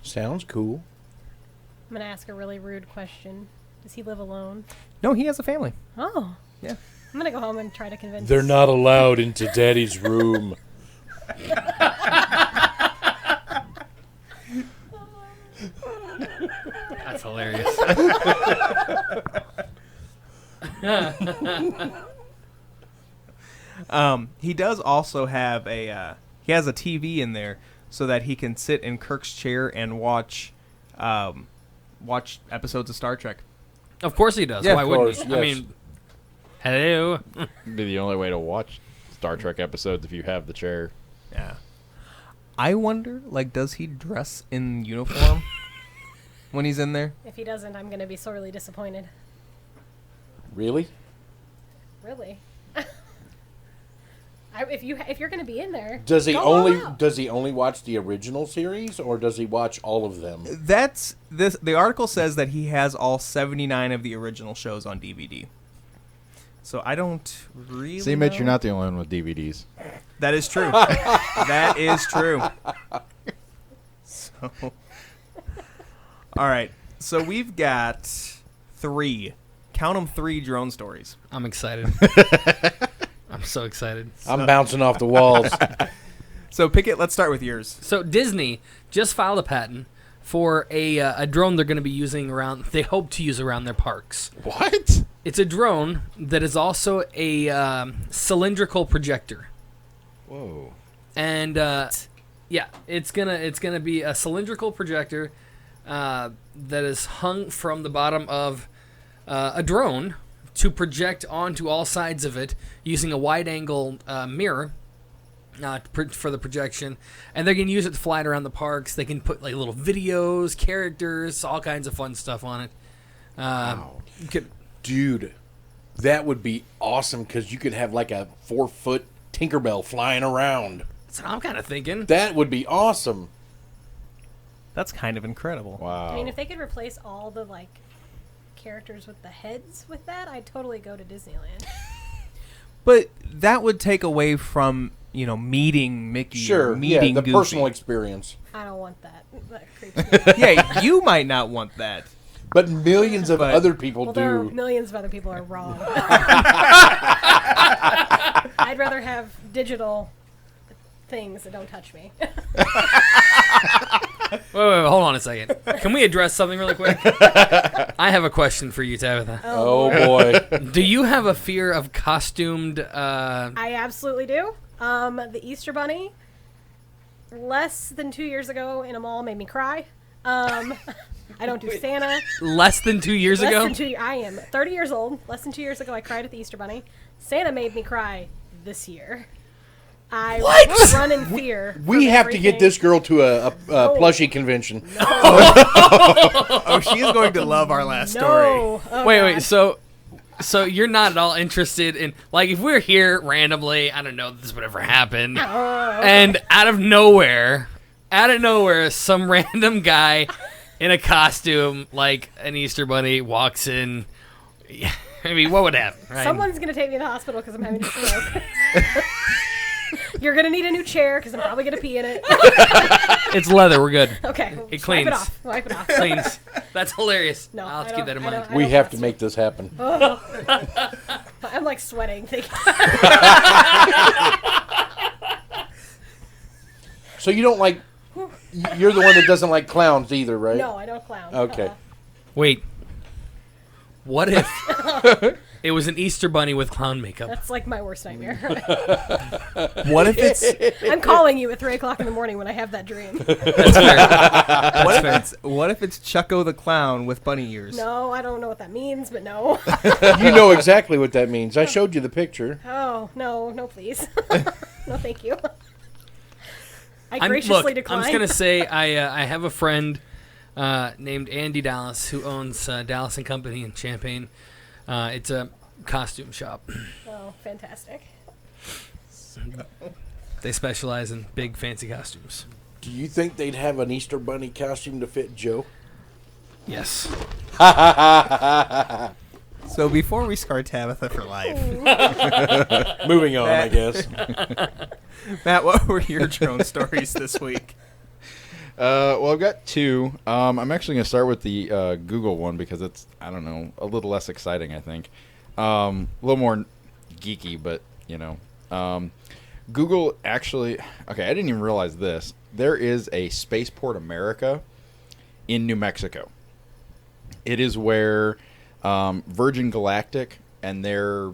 Sounds cool. I'm going to ask a really rude question. Does he live alone? No, he has a family. Oh. Yeah. I'm going to go home and try to convince They're not allowed into Daddy's room. That's hilarious. He does also have he has a TV in there so that he can sit in Kirk's chair and watch episodes of Star Trek. Of course he does. Yeah, Why of wouldn't course, he? yes. I mean, hello. Be the only way to watch Star Trek episodes if you have the chair. Yeah. I wonder, does he dress in uniform when he's in there? If he doesn't, I'm going to be sorely disappointed. Really? Really? If you're going to be in there, Does he go all only out. does he only watch the original series, or does he watch all of them? The article says that he has all 79 of the original shows on DVD. So I don't really See, Mitch, you're know. not the only one with DVDs. That is true. That is true. So, all right. So we've got 3. Count them 3 drone stories. I'm excited. I'm so excited. I'm bouncing off the walls. So Pickett, let's start with yours. So Disney just filed a patent for a drone they're going to be using around. They hope to use around their parks. What? It's a drone that is also a cylindrical projector, Whoa. and yeah, it's gonna be a cylindrical projector that is hung from the bottom of a drone to project onto all sides of it using a wide-angle mirror for the projection, and they can use it to fly it around the parks. They can put little videos, characters, all kinds of fun stuff on it. Wow. You could- Dude, that would be awesome because you could have a 4-foot Tinkerbell flying around. That's what I'm kind of thinking. That would be awesome. That's kind of incredible. Wow. I mean, if they could replace all the characters with the heads with that, I'd totally go to Disneyland. But that would take away from, meeting Mickey or Sure, meeting the Goofy. personal experience. I don't want that. That creeps me out. Yeah, you might not want that. But millions of But- other people Well, there are do. millions of other people are wrong. I'd rather have digital things that don't touch me. Wait, hold on a second. Can we address something really quick? I have a question for you, Tabitha. Oh boy. Do you have a fear of costumed? I absolutely do. The Easter Bunny, less than 2 years ago in a mall, made me cry. I don't do Santa. Less than 2 years Less ago? than 2 I am 30 years old. Less than 2 years ago, I cried at the Easter Bunny. Santa made me cry this year. I run in fear. We from have to get everything. this girl to a plushie convention. Oh, she is going to love our last story. No. Oh, Wait. God. So you're not at all interested in if we're here randomly, I don't know if this would ever happen, and out of nowhere, some random guy in a costume like an Easter Bunny walks in. I mean, what would happen? Right? Someone's going to take me to the hospital because I'm having a stroke. You're going to need a new chair because I'm probably going to pee in it. It's leather. We're good. Okay. It Wipe cleans. it off. Wipe it off. Cleans. That's hilarious. No, I'll have to I keep that in don't- I mind. don't- We have to make this happen. I'm sweating. So you don't like... You're the one that doesn't like clowns either, right? No, I don't clown. Okay. Wait. What if it was an Eater Bunny with clown makeup? That's my worst nightmare. What if it's I'm calling you at 3 o'clock in the morning when I have that dream. what if it's Chucko the clown with bunny ears? No, I don't know what that means, but no. You know exactly what that means. I showed you the picture. Oh, no, please. No, thank you. I graciously decline. I'm just gonna say I have a friend named Andy Dallas who owns Dallas and Company in Champaign. It's a costume shop. Oh, fantastic. They specialize in big fancy costumes. Do you think they'd have an Easter Bunny costume to fit Joe? Yes. So before we scar Tabitha for life, Moving on, I guess. Matt, what were your drone stories this week? Well, I've got two. I'm actually going to start with the Google one because it's, I don't know, a little less exciting, I think. A little more geeky, but, you know. Google actually, okay, I didn't even realize this. There is a Spaceport America in New Mexico. It is where Virgin Galactic and their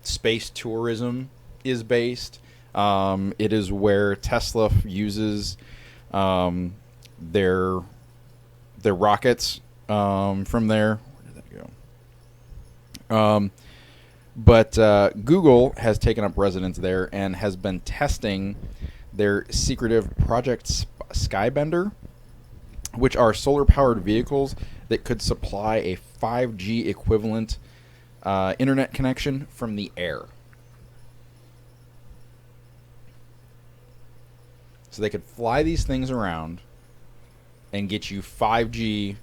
space tourism is based. It is where Tesla uses their rockets from there. Where did that go? But Google has taken up residence there and has been testing their secretive Project Skybender, which are solar-powered vehicles that could supply a 5G equivalent internet connection from the air. So they could fly these things around and get you 5G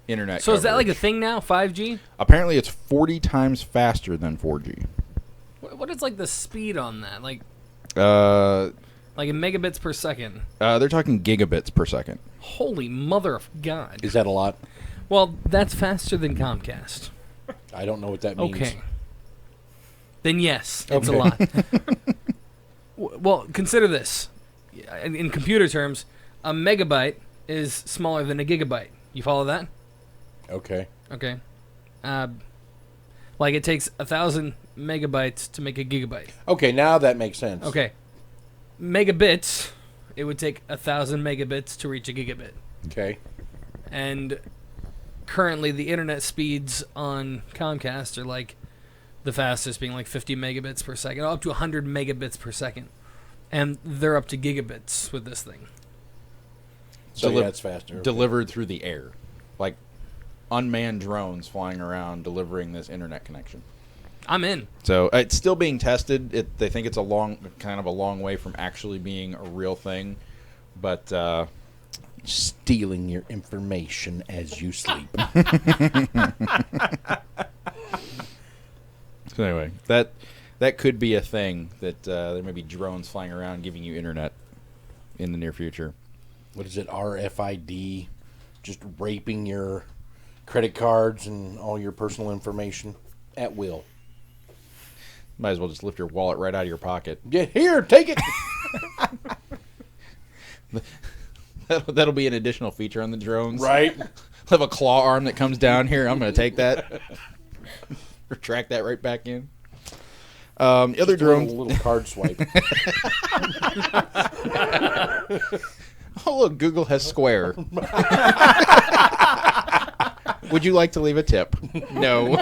internet So is that like a coverage. thing now? 5G? Apparently, it's 40 times faster than 4G. What is like the speed on that? Like Uh, in megabits per second? they're talking gigabits per second. Holy mother of God! Is that a lot? Well, that's faster than Comcast. I don't know what that means. Okay. Then yes, it's Okay. a lot. Well, consider this. In computer terms, a megabyte is smaller than a gigabyte. You follow that? Okay. Okay. Like it takes 1,000 megabytes to make a gigabyte. Okay, now that makes sense. Okay. Megabits, it would take 1,000 megabits to reach a gigabit. Okay. And currently the internet speeds on Comcast are like the fastest being like 50 megabits per second, up to 100 megabits per second. And they're up to gigabits with this thing. So Deli- yeah, it's faster. Okay. Delivered through the air. Like unmanned drones flying around delivering this internet connection. I'm in. So it's still being tested. They think it's a long way from actually being a real thing. But Stealing your information as you sleep. so anyway, that could be a thing that there may be drones flying around giving you internet in the near future. What is it? RFID, just raping your credit cards and all your personal information at will. Might as well just lift your wallet right out of your pocket. Get here, take it. That'll be an additional feature on the drones. Right. Have a claw arm that comes down here. I'm going to take that. Retract that right back in. The other drones. A little card swipe. Oh, look, Google has Square. Would you like to leave a tip? No.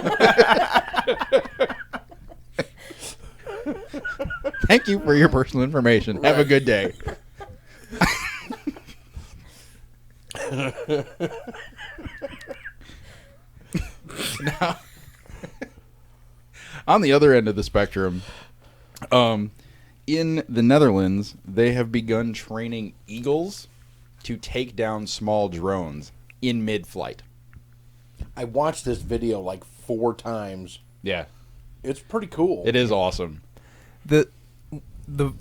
Thank you for your personal information. Have a good day. Now, on the other end of the spectrum, in the Netherlands, they have begun training eagles to take down small drones in mid-flight. I watched this video like 4 times. Yeah, It's pretty cool. it is awesome.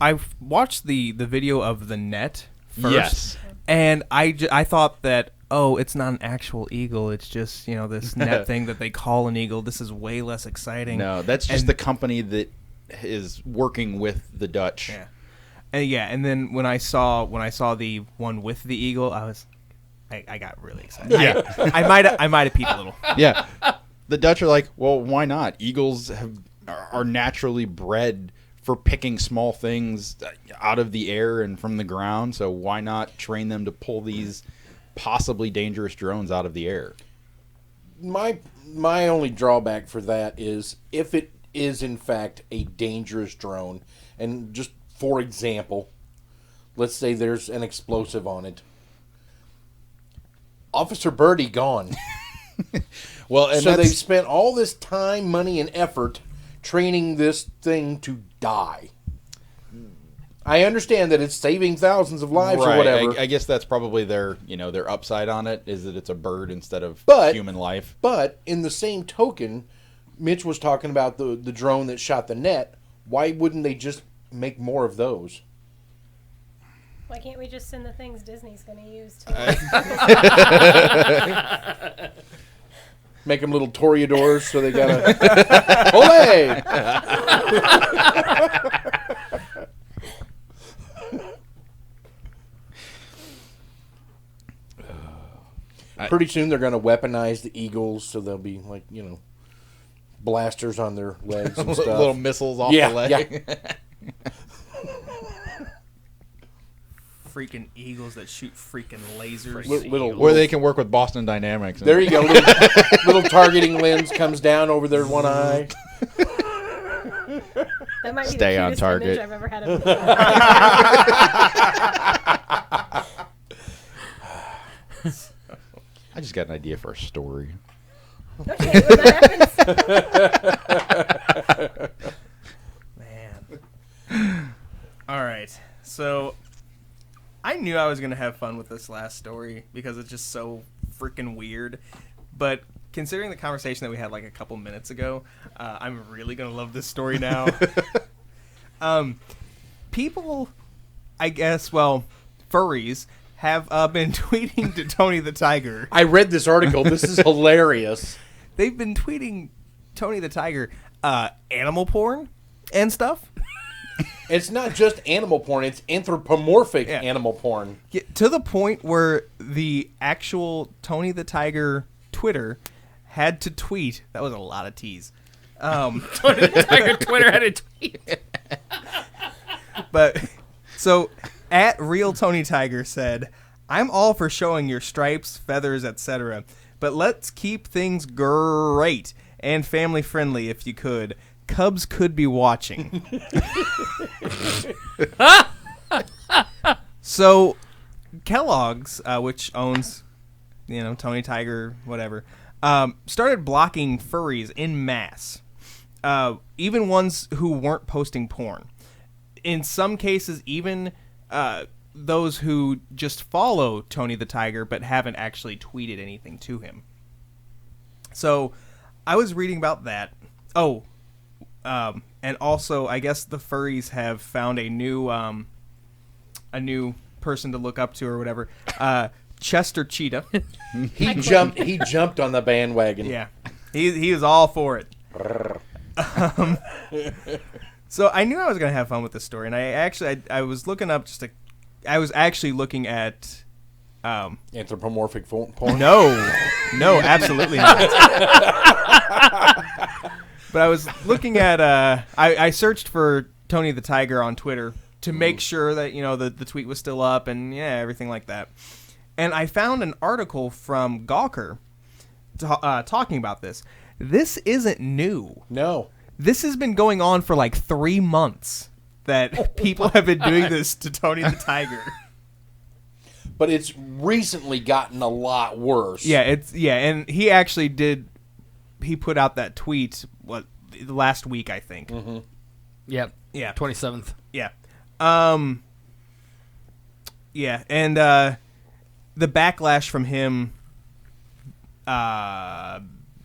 I've watched the video of the net first, Yes. and I thought that it's not an actual eagle, it's just this net thing that they call an eagle. This is way less exciting. No, that's just And- the company that is working with the Dutch. Yeah, and then when I saw the one with the eagle, I got really excited. Yeah. I might have peed a little. Yeah. The Dutch are like, well, why not? Eagles are naturally bred for picking small things out of the air and from the ground, so why not train them to pull these possibly dangerous drones out of the air? My only drawback for that is if it is in fact a dangerous drone, and just for example, let's say there's an explosive on it. Officer Birdie gone. Well, and So they've that's, spent all this time, money, and effort training this thing to die. I understand that it's saving thousands of lives or Right. whatever. I guess that's probably their upside on it, is that it's a bird instead of But- human life. But in the same token, Mitch was talking about the drone that shot the net. Why wouldn't they just make more of those? Why can't we just send the things Disney's going to use to Make them little toreadors so they gotta... Olay! Pretty soon they're going to weaponize the eagles, so they'll be like, blasters on their legs and stuff. Little missiles off Yeah, the leg. yeah. Freaking eagles that shoot freaking lasers. Or they can work with Boston Dynamics. There you go. Little targeting lens comes down over their one eye. That might be Stay the on cutest target. image I've ever had of I just got an idea for a story. Okay, when that happens. Man. All right. So I knew I was going to have fun with this last story because it's just so freaking weird. But considering the conversation that we had like a couple minutes ago, I'm really going to love this story now. People, I guess, furries have been tweeting to Tony the Tiger. I read this article. This is hilarious. They've been tweeting Tony the Tiger animal porn and stuff. It's not just animal porn. It's anthropomorphic Yeah. animal porn. Yeah, to the point where the actual Tony the Tiger Twitter had to tweet. That was a lot of T's. Tony the Tiger Twitter had a tweet. But so at Real Tony Tiger said, "I'm all for showing your stripes, feathers, etc. But let's keep things great and family friendly if you could. Cubs could be watching." So Kellogg's, which owns, Tony Tiger, whatever, started blocking furries en masse, even ones who weren't posting porn. In some cases, even those who just follow Tony the Tiger but haven't actually tweeted anything to him. So I was reading about that. Oh, and also I guess the furries have found a new person to look up to or whatever. Chester Cheetah. He jumped on the bandwagon. Yeah, he was all for it. So I knew I was gonna have fun with this story, and I was looking up I was actually looking at Anthropomorphic porn. no, absolutely not. But I was looking at I searched for Tony the Tiger on Twitter to make sure that the tweet was still up and everything like that, and I found an article from Gawker talking about this. This isn't new. No. This has been going on for like 3 months that people have been doing this to Tony the Tiger. But it's recently gotten a lot worse. And he actually did. He put out that tweet last week, I think. Mm-hmm. Yep. Yeah, 27th. yeah, and the backlash from him,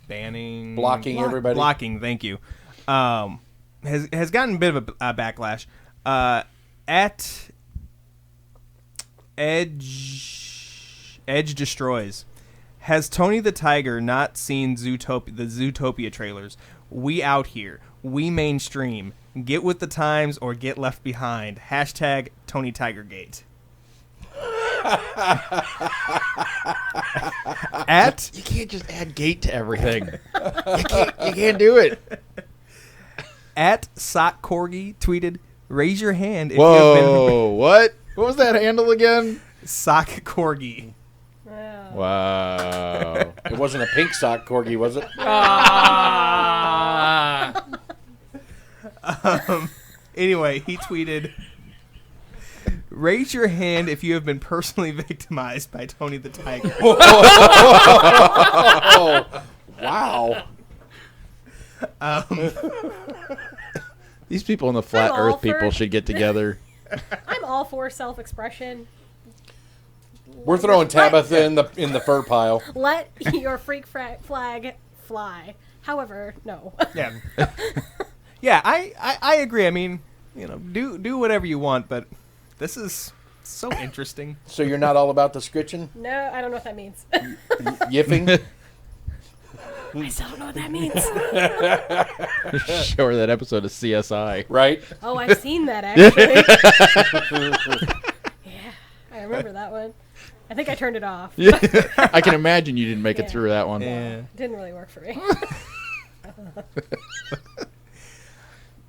Blocking everybody. blocking. Thank you. Has gotten a bit of a backlash. At Edge Destroys. Has Tony the Tiger not seen the Zootopia trailers? We out here. We mainstream. Get with the times or get left behind. Hashtag Tony Tigergate. You can't just add gate to everything. You can't do it. At Sock Corgi tweeted, "Raise your hand if you have been..." Whoa, what? What was that handle again? Sock Corgi. Oh. Wow. It wasn't a pink sock corgi, was it? Anyway, he tweeted, "Raise your hand if you have been personally victimized by Tony the Tiger." Oh, wow. These people in the flat I'm all Earth for people it. should get together. I'm all for self-expression. We're throwing Tabitha in the fur pile. Let your freak flag fly. However, no. Yeah. Yeah, I agree. I mean, do whatever you want, but this is so interesting. So you're not all about the scritching? No, I don't know what that means. Yiffing? I still don't know what that means. Show her that episode of CSI. Right? Oh, I've seen that, actually. Yeah, I remember that one. I think I turned it off. Yeah. I can imagine you didn't make it Yeah. through that one. Yeah. It didn't really work for me.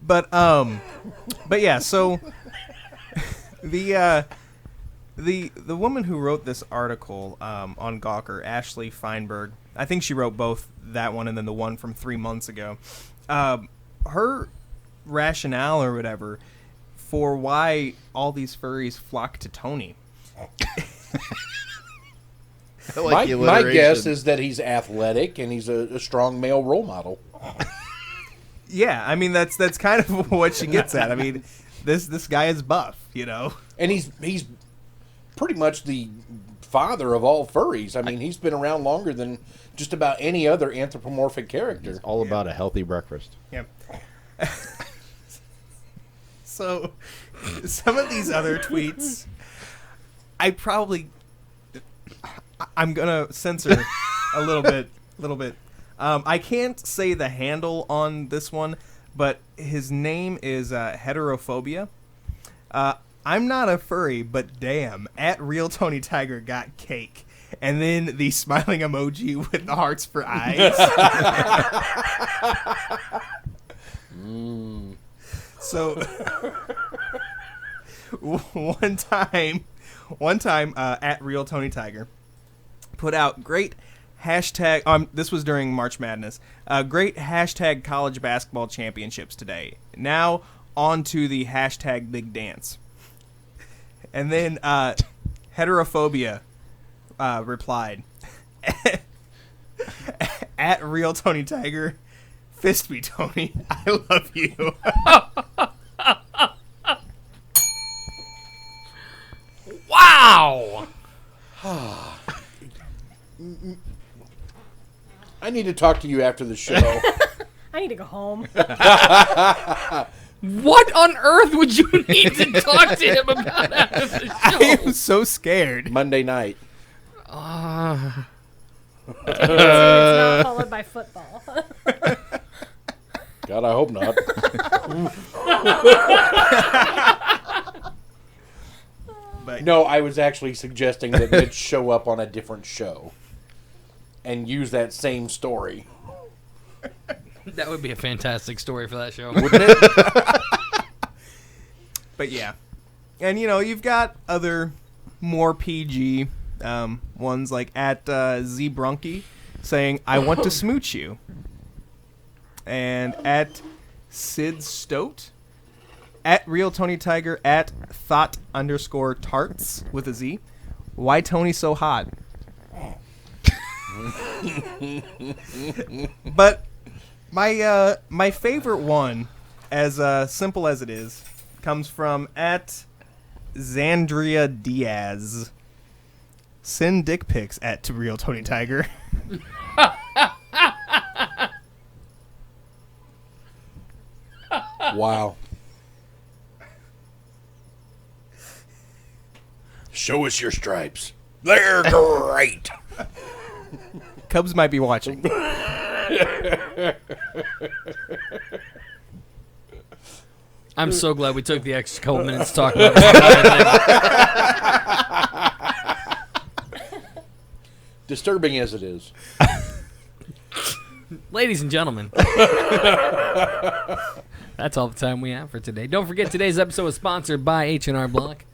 But yeah, so the woman who wrote this article on Gawker, Ashley Feinberg, I think she wrote both that one and then the one from 3 months ago. Her rationale or whatever for why all these furries flock to Tony. I like My guess is that he's athletic and he's a strong male role model. Yeah, I mean that's kind of what she gets at. I mean, this guy is buff, And he's pretty much the father of all furries. I mean, he's been around longer than just about any other anthropomorphic character. all about a healthy breakfast. Yeah. So, some of these other tweets, I'm gonna censor a little bit. I can't say the handle on this one, but his name is Heterophobia. I'm not a furry, but damn, at Real Tony Tiger got cake. And then the smiling emoji with the hearts for eyes. So, one time, at Real Tony Tiger put out great hashtag. This was during March Madness. Great hashtag college basketball championships today. Now on to the hashtag big dance. And then Heterophobia replied at Real Tony Tiger, fist me, Tony. I love you. Wow! I need to talk to you after the show. I need to go home. What on earth would you need to talk to him about after the I am show? so scared. Monday night. It's not followed by football. God, I hope not. But No, I was actually suggesting that Mitch show up on a different show and use that same story. That would be a fantastic story for that show. Wouldn't it? But yeah. And you've got other more PG ones like at Z Brunky saying, I want to smooch you. And at Sid Stoat, at Real Tony Tiger, at thought_tarts with a Z. Why Tony so hot? But my favorite one, as simple as it is, comes from at Xandria Diaz. Send dick pics at Real Tony Tiger. Wow. Show us your stripes. They're great. Cubs might be watching. I'm so glad we took the extra couple minutes to talk about this. Disturbing as it is. Ladies and gentlemen, that's all the time we have for today. Don't forget, today's episode is sponsored by H&R Block.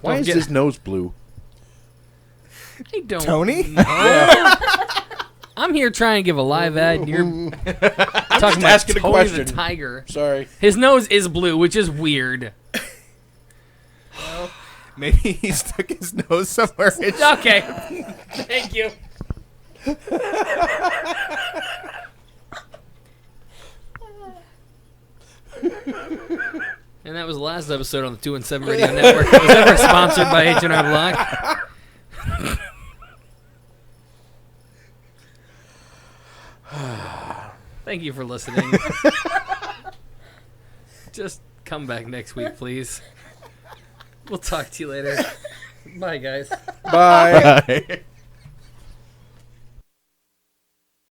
Why is his nose blue? I don't Tony? know. I'm here trying to give a live ad, and you're talking about asking a Tony question. the Tiger. Sorry. His nose is blue, which is weird. Maybe he stuck his nose somewhere. Okay. Thank you. And that was the last episode on the 2 and 7 Radio Network that was ever sponsored by H&R Block. Thank you for listening. Just come back next week, please. We'll talk to you later. Bye, guys. Bye.